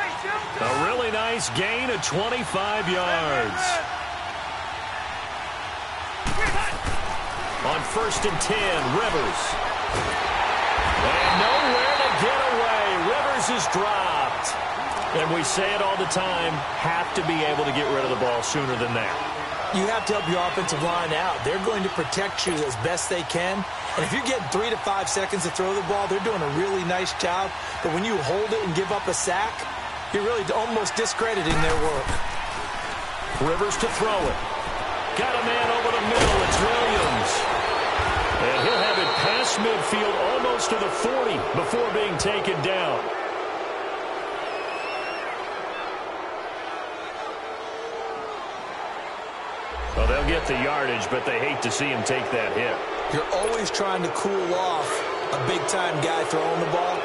A really nice gain of 25 yards. On 1st and 10, Rivers. And nowhere to get away. Rivers is dropped. And we say it all the time, have to be able to get rid of the ball sooner than that. You have to help your offensive line out. They're going to protect you as best they can. And if you're getting 3 to 5 seconds to throw the ball, they're doing a really nice job. But when you hold it and give up a sack, you're really almost discrediting their work. Rivers to throw it. Got a man over the middle. It's Williams. And he'll have it past midfield almost to the 40 before being taken down. Well, they'll get the yardage, but they hate to see him take that hit. You're always trying to cool off a big-time guy throwing the ball,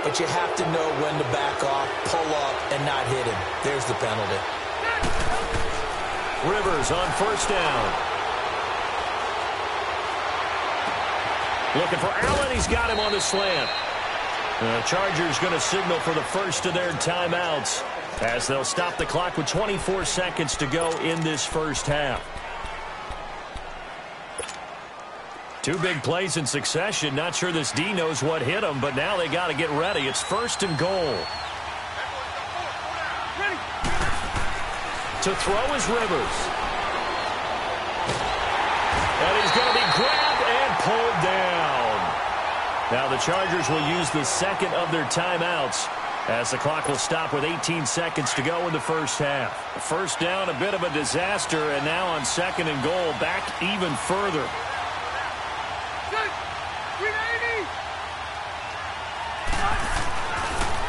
but you have to know when to back off, pull up, and not hit him. There's the penalty. Rivers on 1st down. Looking for Allen. He's got him on the slant. The Chargers going to signal for the first of their timeouts as they'll stop the clock with 24 seconds to go in this first half. 2 big plays in succession. Not sure this D knows what hit him, but now they got to get ready. It's 1st and goal. To throw is Rivers. And he's going to be grabbed and pulled down. Now the Chargers will use the second of their timeouts as the clock will stop with 18 seconds to go in the first half. First down, a bit of a disaster, and now on 2nd and goal, back even further.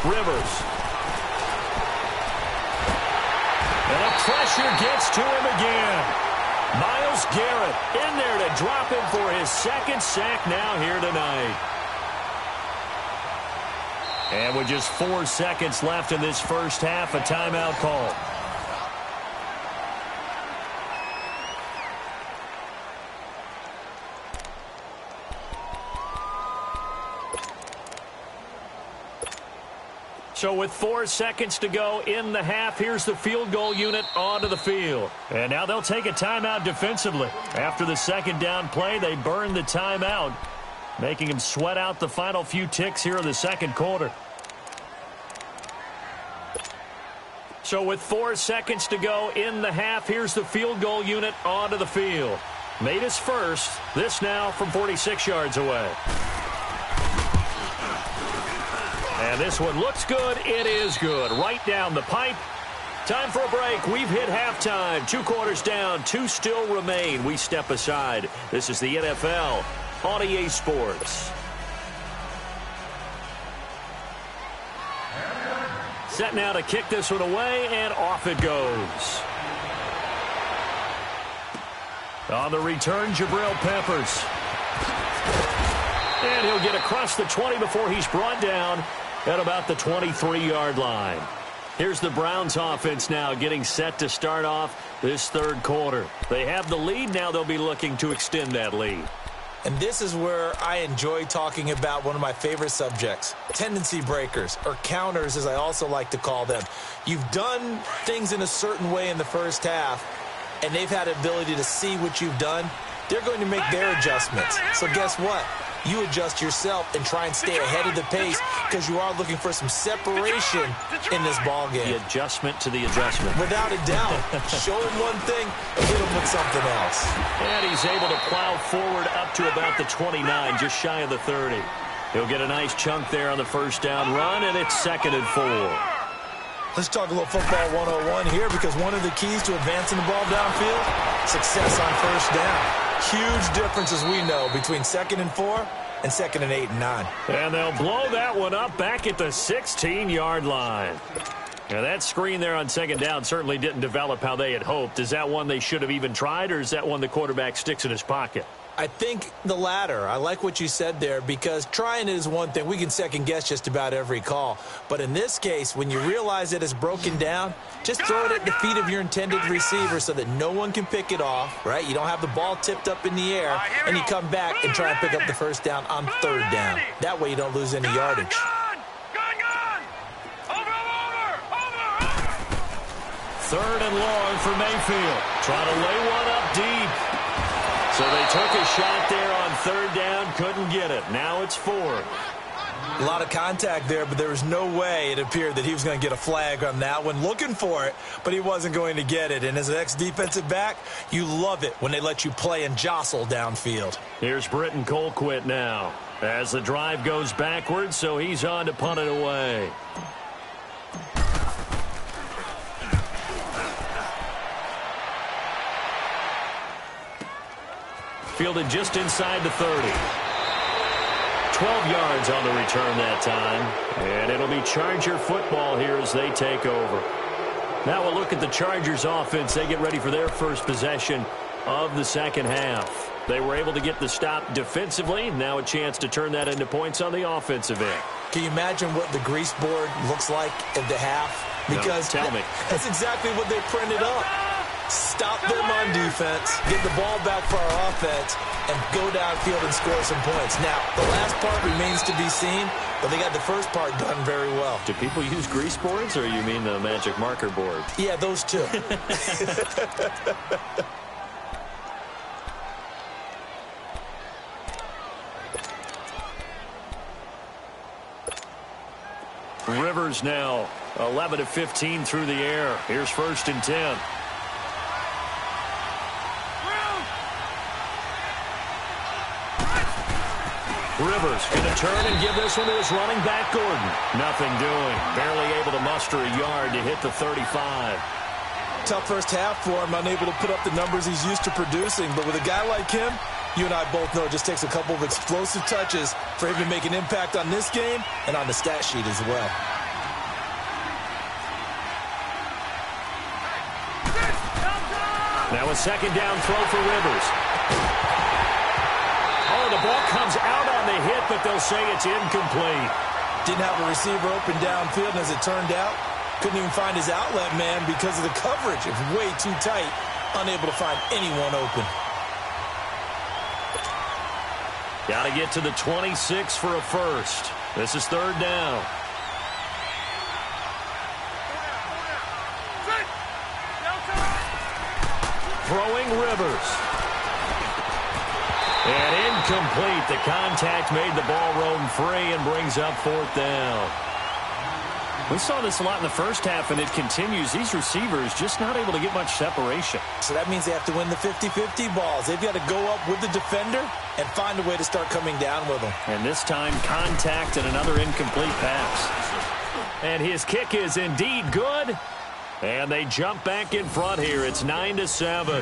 Rivers. And the pressure gets to him again. Myles Garrett in there to drop him for his 2nd sack now here tonight. And with just 4 seconds left in this first half, a timeout call. So with 4 seconds to go in the half, here's the field goal unit onto the field. And now they'll take a timeout defensively. After the 2nd down play, they burn the timeout, making him sweat out the final few ticks here in the 2nd quarter. So with 4 seconds to go in the half, here's the field goal unit onto the field. Made his first. This now from 46 yards away. And this one looks good. It is good. Right down the pipe. Time for a break. We've hit halftime. 2 quarters down. 2 still remain. We step aside. This is the NFL on EA Sports. Set now to kick this one away, and off it goes. On the return, Jabril Peppers. And he'll get across the 20 before he's brought down at about the 23-yard line. Here's the Browns offense now getting set to start off this third quarter. They have the lead. Now they'll be looking to extend that lead. And this is where I enjoy talking about one of my favorite subjects, tendency breakers, or counters as I also like to call them. You've done things in a certain way in the first half, and they've had the ability to see what you've done. They're going to make their adjustments. So guess what? You adjust yourself and try and stay ahead of the pace because you are looking for some separation in this ball game. The adjustment to the adjustment. Without a doubt. Show him one thing, hit him with something else. And he's able to plow forward up to about the 29, just shy of the 30. He'll get a nice chunk there on the first down run, and it's 2nd and 4. Let's talk a little football 101 here because one of the keys to advancing the ball downfield, success on first down. Huge difference, as we know, between 2nd and 4 and 2nd and 8 and 9. And they'll blow that one up back at the 16-yard line. Now, that screen there on 2nd down certainly didn't develop how they had hoped. Is that one they should have even tried, or is that one the quarterback sticks in his pocket? I think the latter. I like what you said there because trying it is one thing. We can second-guess just about every call. But in this case, when you realize that it's broken down, just throw it at the feet of your intended receiver so that no one can pick it off, right? You don't have the ball tipped up in the air, and you come back and try and pick up the first down on 3rd down. That way you don't lose any yardage. Third and long for Mayfield. Trying to lay one up deep. So they took a shot there on 3rd down, couldn't get it. Now it's 4th. A lot of contact there, but there was no way it appeared that he was going to get a flag on that one. Looking for it, but he wasn't going to get it. And as an ex-defensive back, you love it when they let you play and jostle downfield. Here's Britton Colquitt now as the drive goes backwards, so he's on to punt it away. Fielded just inside the 30. 12 yards on the return that time. And it'll be Charger football here as they take over. Now we'll look at the Chargers offense. They get ready for their first possession of the second half. They were able to get the stop defensively. Now a chance to turn that into points on the offensive end. Can you imagine what the grease board looks like at the half? Because no, tell me. That's exactly what they printed up. Stop them on defense, get the ball back for our offense, and go downfield and score some points. Now, the last part remains to be seen, but they got the first part done very well. Do people use grease boards, or you mean the magic marker board? Yeah, those two. Rivers now 11 of 15 through the air. Here's 1st and 10. Rivers going to turn and give this one to his running back, Gordon. Nothing doing. Barely able to muster a yard to hit the 35. Tough first half for him, unable to put up the numbers he's used to producing. But with a guy like him, you and I both know it just takes a couple of explosive touches for him to make an impact on this game and on the stat sheet as well. Now a 2nd down throw for Rivers. Oh, the ball comes out on the hit, but they'll say it's incomplete. Didn't have a receiver open downfield, and as it turned out, couldn't even find his outlet man because of the coverage. It's way too tight, unable to find anyone open. Got to get to the 26 for a first. This is 3rd down. Throwing Rivers. And incomplete. The contact made the ball roam free and brings up 4th down. We saw this a lot in the first half, and it continues. These receivers just not able to get much separation. So that means they have to win the 50-50 balls. They've got to go up with the defender and find a way to start coming down with them. And this time, contact and another incomplete pass. And his kick is indeed good. And they jump back in front here. It's 9-7.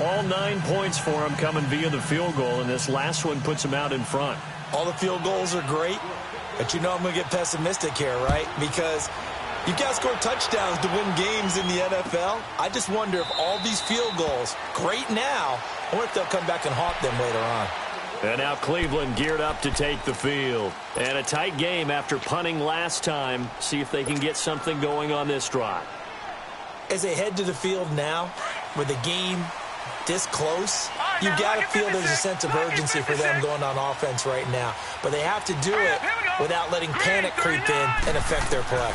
All 9 points for them coming via the field goal, and this last one puts them out in front. All the field goals are great, but you know I'm going to get pessimistic here, right? Because You got to score touchdowns to win games in the NFL. I just wonder if all these field goals, great now, I wonder if they'll come back and haunt them later on. And now Cleveland geared up to take the field. And a tight game after punting last time. See if they can get something going on this drive. As they head to the field now, with the game this close, you've got to feel there's a sense of urgency for them going on offense right now. But they have to do it without letting panic creep in and affect their play.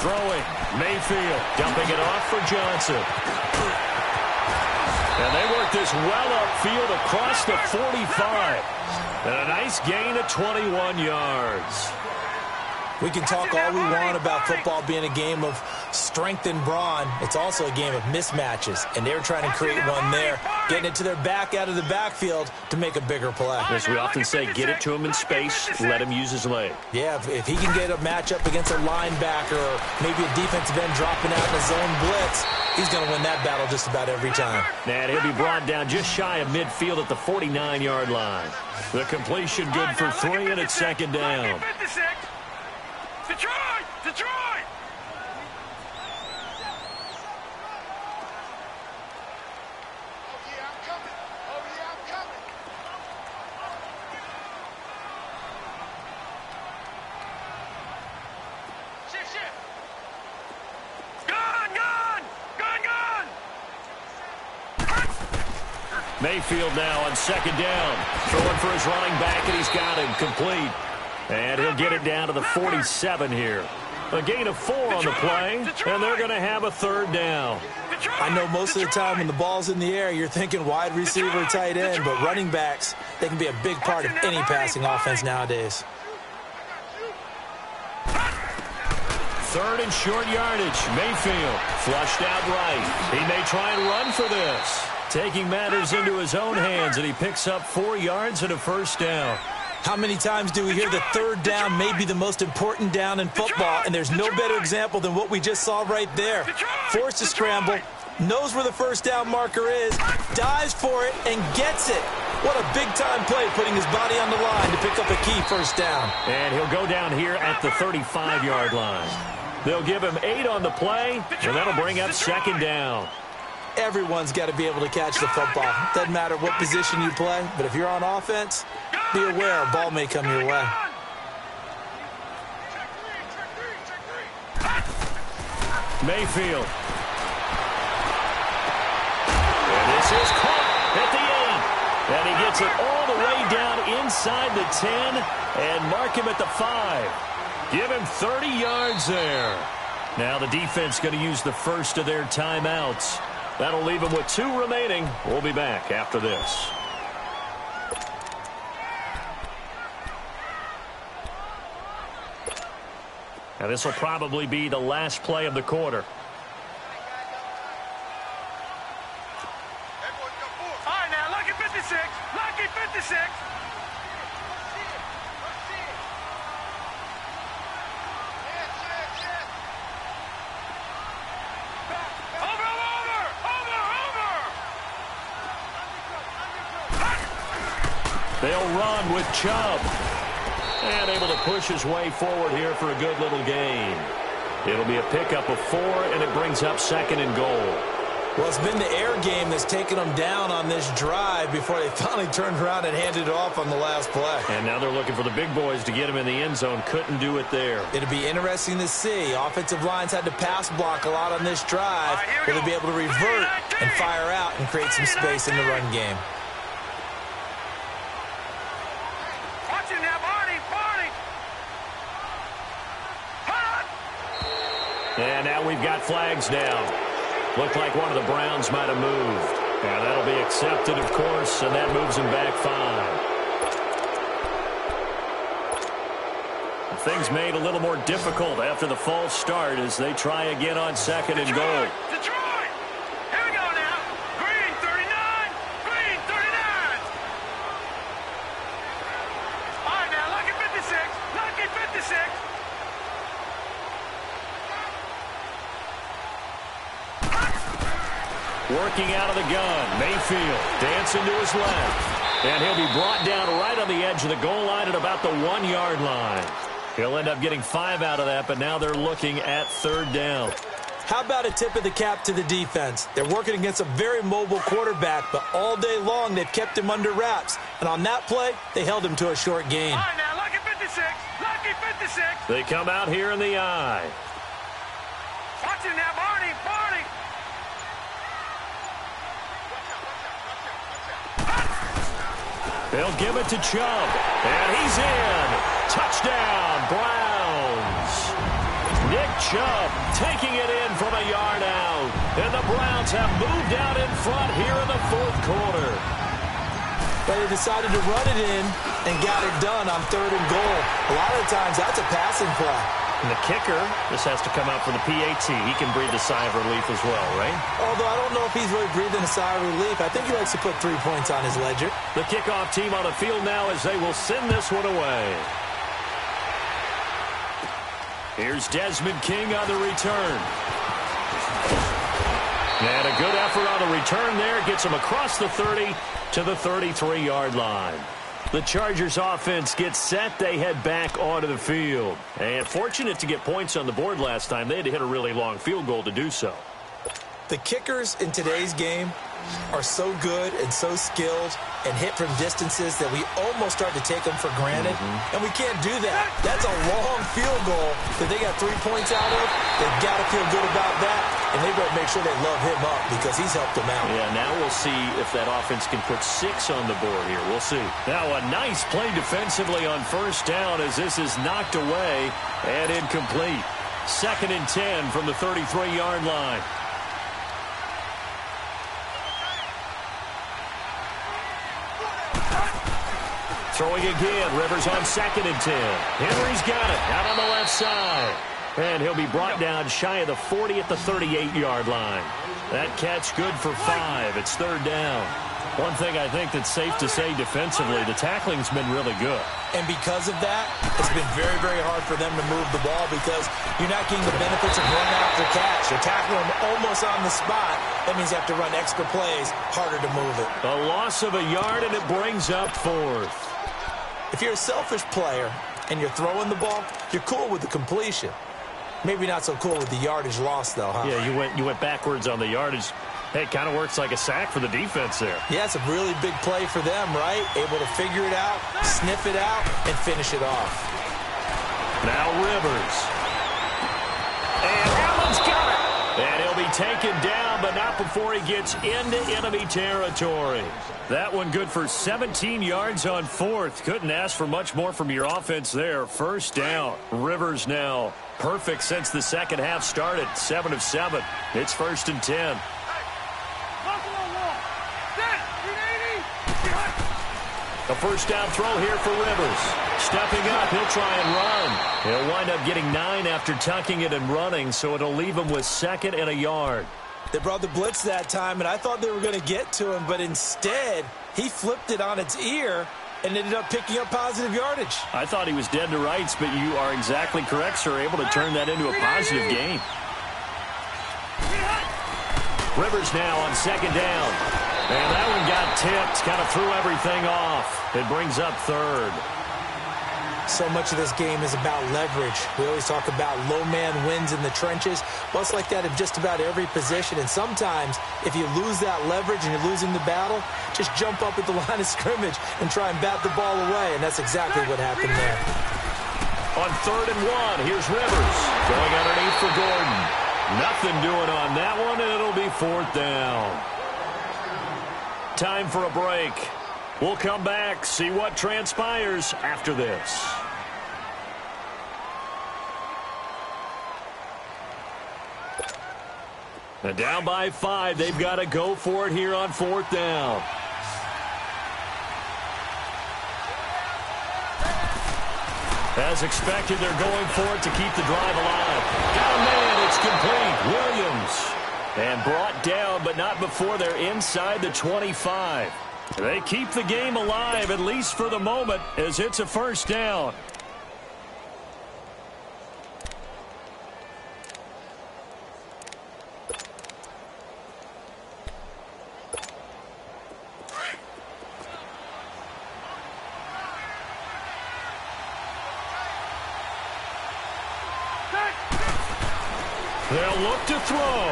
Throwing, Mayfield dumping it off for Johnson. And they work this well upfield across the 45. And a nice gain of 21 yards. We can talk all we want about football being a game of strength and brawn. It's also a game of mismatches, and they're trying to create one there, getting it to their back out of the backfield to make a bigger play. As we often say, get it to him in space, let him use his leg. Yeah, if he can get a matchup against a linebacker or maybe a defensive end dropping out in a zone blitz, he's going to win that battle just about every time. And he'll be brought down just shy of midfield at the 49-yard line. The completion good for 3, and it's second down. Detroit! Detroit! Oh, yeah, I'm coming. Oh, yeah, I'm coming. Shift. Gun! Mayfield now on second down. Throwing for his running back, and he's got him complete. And he'll get it down to the 47 here. A gain of 4 on the play, and they're going to have a third down. I know most of the time when the ball's in the air, you're thinking wide receiver, tight end, but running backs, they can be a big part of any passing offense nowadays. Third and short yardage. Mayfield flushed out right. He may try and run for this. Taking matters into his own hands, and he picks up 4 yards and a first down. How many times do we hear the third down may be the most important down in football, and there's no better example than what we just saw right there. Forced to scramble, knows where the first down marker is, dives for it, and gets it. What a big-time play, putting his body on the line to pick up a key first down. And he'll go down here at the 35-yard line. They'll give him 8 on the play, and that'll bring up second down. Everyone's got to be able to catch the football. Doesn't matter what position you play, but if you're on offense, be aware a ball may come your way. Mayfield. And this is caught at the 8. And he gets it all the way down inside the 10 and mark him at the 5. Give him 30 yards there. Now the defense going to use the first of their timeouts. That'll leave them with 2 remaining. We'll be back after this. Now this will probably be the last play of the quarter. All right, now, lucky 56. Lucky 56. They'll run with Chubb. And able to push his way forward here for a good little gain. It'll be a pickup of 4, and it brings up second and goal. Well, it's been the air game that's taken them down on this drive before they finally turned around and handed it off on the last play. And now they're looking for the big boys to get him in the end zone. Couldn't do it there. It'll be interesting to see. Offensive lines had to pass block a lot on this drive. Will they be able to revert and fire out and create some space in the run game? And now we've got flags down. Looked like one of the Browns might have moved. And that'll be accepted, of course, and that moves him back 5. Things made a little more difficult after the false start as they try again on second and goal. Detroit! Here we go now. Green 39. Green 39. All right, now, lucky 56. Lucky 56. Working out of the gun, Mayfield dancing to his left. And he'll be brought down right on the edge of the goal line at about the 1-yard line. He'll end up getting 5 out of that, but now they're looking at 3rd down. How about a tip of the cap to the defense? They're working against a very mobile quarterback, but all day long they've kept him under wraps. And on that play, they held him to a short gain. All right, now, lucky 56. Lucky 56. They come out here in the eye. Watch it now, Barney. Barney. They'll give it to Chubb. And he's in. Touchdown, Browns. Nick Chubb taking it in from a yard out. And the Browns have moved out in front here in the 4th quarter. But they decided to run it in and got it done on 3rd and goal. A lot of times that's a passing play. And the kicker, this has to come out for the PAT. He can breathe a sigh of relief as well, right? Although I don't know if he's really breathing a sigh of relief. I think he likes to put 3 points on his ledger. The kickoff team on the field now as they will send this one away. Here's Desmond King on the return. And a good effort on the return there. Gets him across the 30 to the 33-yard line. The Chargers offense gets set. They head back onto the field. And fortunate to get points on the board last time. They had to hit a really long field goal to do so. The kickers in today's game are so good and so skilled and hit from distances that we almost start to take them for granted. And we can't do that. That's a long field goal that they got 3 points out of. They've got to feel good about that. And they better make sure they love him up because he's helped them out. Yeah, now we'll see if that offense can put 6 on the board here. We'll see. Now a nice play defensively on 1st down as this is knocked away and incomplete. 2nd and 10 from the 33-yard line. Throwing again. Rivers on 2nd and 10. Henry's got it out on the left side. And he'll be brought down shy of the 40 at the 38-yard line. That catch good for 5. It's 3rd down. One thing I think that's safe to say defensively, the tackling's been really good. And because of that, it's been very, very hard for them to move the ball because you're not getting the benefits of run after catch. You're tackling them almost on the spot. That means you have to run extra plays, harder to move it. A loss of a yard, and it brings up 4th. If you're a selfish player and you're throwing the ball, you're cool with the completion. Maybe not so cool with the yardage loss, though, huh? Yeah, you went backwards on the yardage. Hey, it kind of works like a sack for the defense there. Yeah, it's a really big play for them, right? Able to figure it out, sniff it out, and finish it off. Now Rivers. And Allen's got it. And he'll be taken down, but not before he gets into enemy territory. That one good for 17 yards on 4th. Couldn't ask for much more from your offense there. 1st down. Rivers now perfect since the second half started. 7 of 7. It's 1st and 10. A 1st down throw here for Rivers. Stepping up, he'll try and run. He'll wind up getting 9 after tucking it and running, so it'll leave him with 2nd and a yard. They brought the blitz that time, and I thought they were going to get to him, but instead, he flipped it on its ear and ended up picking up positive yardage. I thought he was dead to rights, but you are exactly correct, sir. Able to turn that into a positive gain. Rivers now on 2nd down. And that one got tipped, kind of threw everything off. It brings up 3rd. So much of this game is about leverage. We always talk about low man wins in the trenches. Well, it's like that in just about every position. And sometimes, if you lose that leverage and you're losing the battle, just jump up at the line of scrimmage and try and bat the ball away. And that's exactly what happened there. On 3rd and 1, here's Rivers. Going underneath for Gordon. Nothing doing on that one, and it'll be 4th down. Time for a break. We'll come back, see what transpires after this. And down by 5, they've got to go for it here on 4th down. As expected, they're going for it to keep the drive alive. Got a man, it's complete. Williams. And brought down, but not before they're inside the 25. They keep the game alive, at least for the moment, as it's a 1st down. They'll look to throw.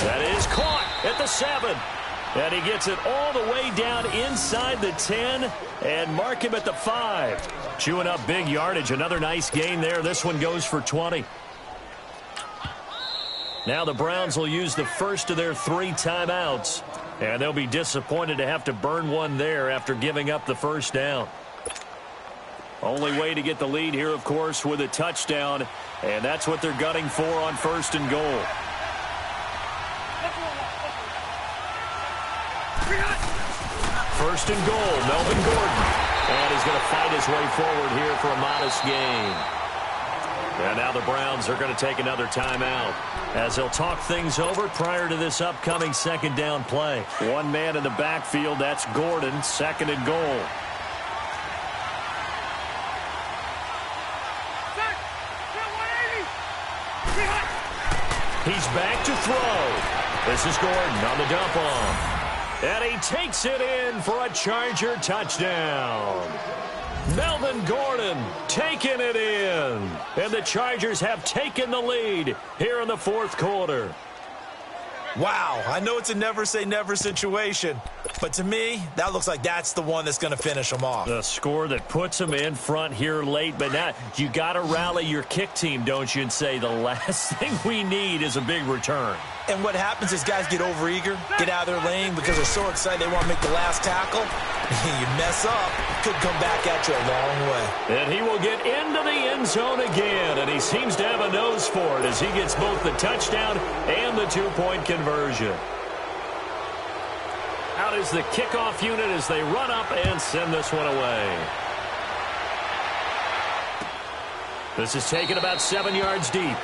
That is caught at the 7. And he gets it all the way down inside the 10 and mark him at the 5. Chewing up big yardage. Another nice gain there. This one goes for 20. Now the Browns will use the first of their 3 timeouts. And they'll be disappointed to have to burn one there after giving up the first down. Only way to get the lead here, of course, with a touchdown. And that's what they're gunning for on 1st and goal. First and goal, Melvin Gordon. And he's going to fight his way forward here for a modest gain. And now the Browns are going to take another timeout as they'll talk things over prior to this upcoming 2nd down play. One man in the backfield, that's Gordon, 2nd and goal. He's back to throw. This is Gordon on the dump off. And he takes it in for a Charger touchdown. Melvin Gordon taking it in. And the Chargers have taken the lead here in the 4th quarter. Wow, I know it's a never-say-never situation, but to me, that looks like that's the one that's going to finish them off. The score that puts them in front here late, but now you got to rally your kick team, don't you, and say the last thing we need is a big return. And what happens is guys get overeager, get out of their lane because they're so excited they want to make the last tackle. You mess up, could come back at you a long way. And he will get into the end zone again, and he seems to have a nose for it as he gets both the touchdown and the 2-point conversion. Out is the kickoff unit as they run up and send this one away. This is taken about 7 yards deep.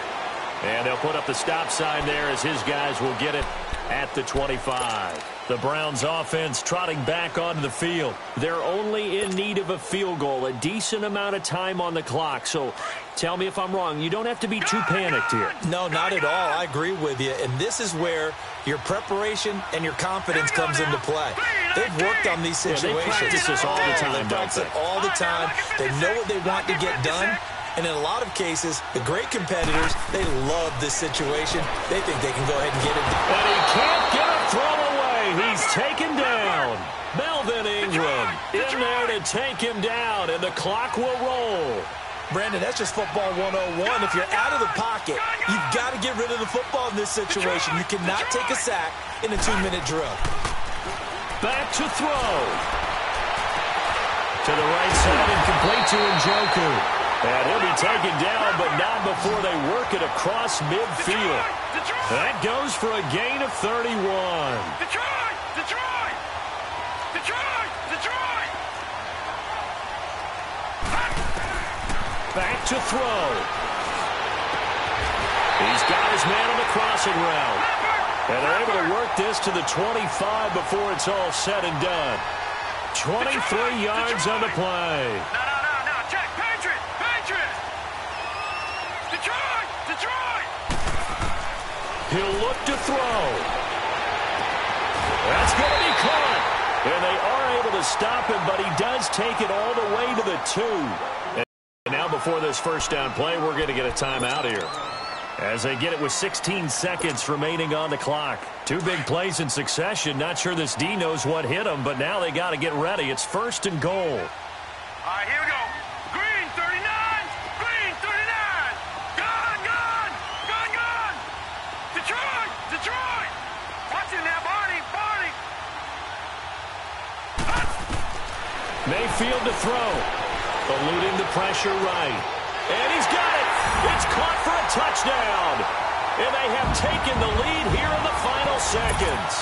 And they'll put up the stop sign there as his guys will get it at the 25. The Browns offense trotting back onto the field. They're only in need of a field goal, a decent amount of time on the clock. So tell me if I'm wrong. You don't have to be too panicked here. No, not at all. I agree with you. And this is where your preparation and your confidence comes into play. They've worked on these situations. They practice this all the time, They practice it all the time. They know what they want to get done. And in a lot of cases, the great competitors, they love this situation. They think they can go ahead and get it. And he can't get a throw away. He's taken down. Melvin Ingram in there to take him down, and the clock will roll. Brandon, that's just football 101. If you're out of the pocket, you've got to get rid of the football in this situation. You cannot take a sack in a 2-minute drill. Back to throw. To the right side and complete to Njoku. And he'll be taken down, but not before they work it across midfield. That goes for a gain of 31. Detroit! Detroit! Detroit! Detroit! Back to throw. He's got his man on the crossing route. And they're able to work this to the 25 before it's all said and done. 23 yards on the play. No, check. Patriot! Detroit! Detroit! He'll look to throw. That's going to be caught. And they are able to stop him, but he does take it all the way to the 2. And now before this first down play, we're going to get a timeout here. As they get it with 16 seconds remaining on the clock. 2 big plays in succession. Not sure this D knows what hit him, but now they got to get ready. It's 1st and goal. All right, here we go. Green, 39. Green, 39. Gone. Detroit. Watch it now, Barney. Mayfield to throw. Eluding the pressure right. And he's got it. It's caught for a touchdown. And they have taken the lead here in the final seconds.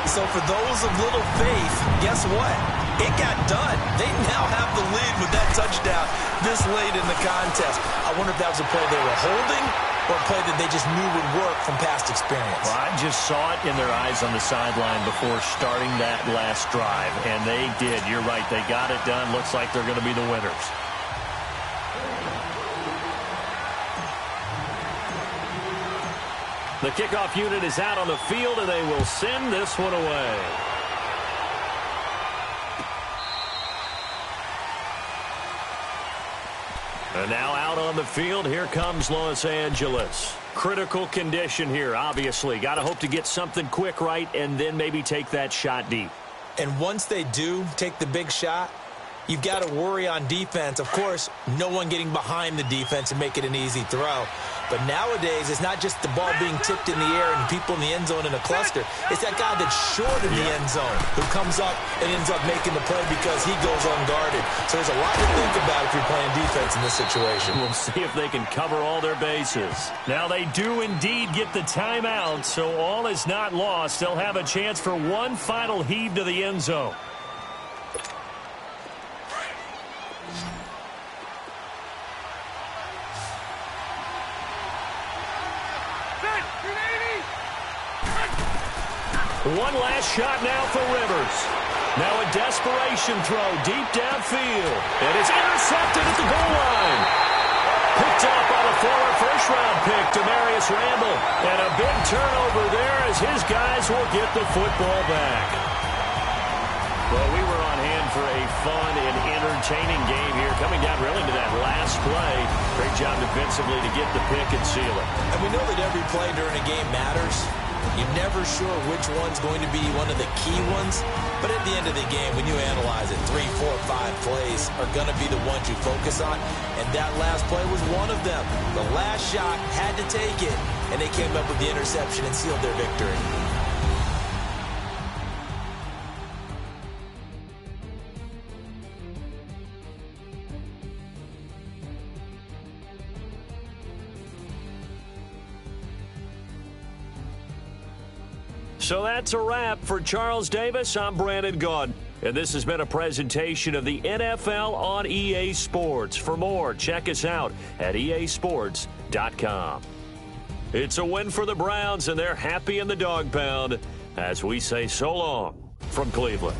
So for those of little faith, guess what? It got done. They now have the lead with that touchdown this late in the contest. I wonder if that was a play they were holding or a play that they just knew would work from past experience. Well, I just saw it in their eyes on the sideline before starting that last drive, and they did. You're right. They got it done. Looks like they're going to be the winners. The kickoff unit is out on the field, and they will send this one away. And now out on the field, here comes Los Angeles. Critical condition here, obviously. Got to hope to get something quick right and then maybe take that shot deep. And once they do take the big shot, you've got to worry on defense. Of course, no one getting behind the defense and make it an easy throw. But nowadays, it's not just the ball being tipped in the air and people in the end zone in a cluster. It's that guy that's short in the end zone who comes up and ends up making the play because he goes unguarded. So there's a lot to think about if you're playing defense in this situation. We'll see if they can cover all their bases. Now they do indeed get the timeout, so all is not lost. They'll have a chance for one final heave to the end zone. One last shot now for Rivers. Now a desperation throw deep downfield. And it's intercepted at the goal line. Picked up by the former first-round pick, Demarius Randall. And a big turnover there as his guys will get the football back. Well, we were on hand for a fun and entertaining game here. Coming down really to that last play. Great job defensively to get the pick and seal it. And we know that every play during a game matters. You're never sure which one's going to be one of the key ones. But at the end of the game, when you analyze it, 3, 4, 5 plays are going to be the ones you focus on. And that last play was one of them. The last shot had to take it, and they came up with the interception and sealed their victory. So that's a wrap for Charles Davis. I'm Brandon Gaudin. And this has been a presentation of the NFL on EA Sports. For more, check us out at easports.com. It's a win for the Browns, and they're happy in the dog pound as we say so long from Cleveland.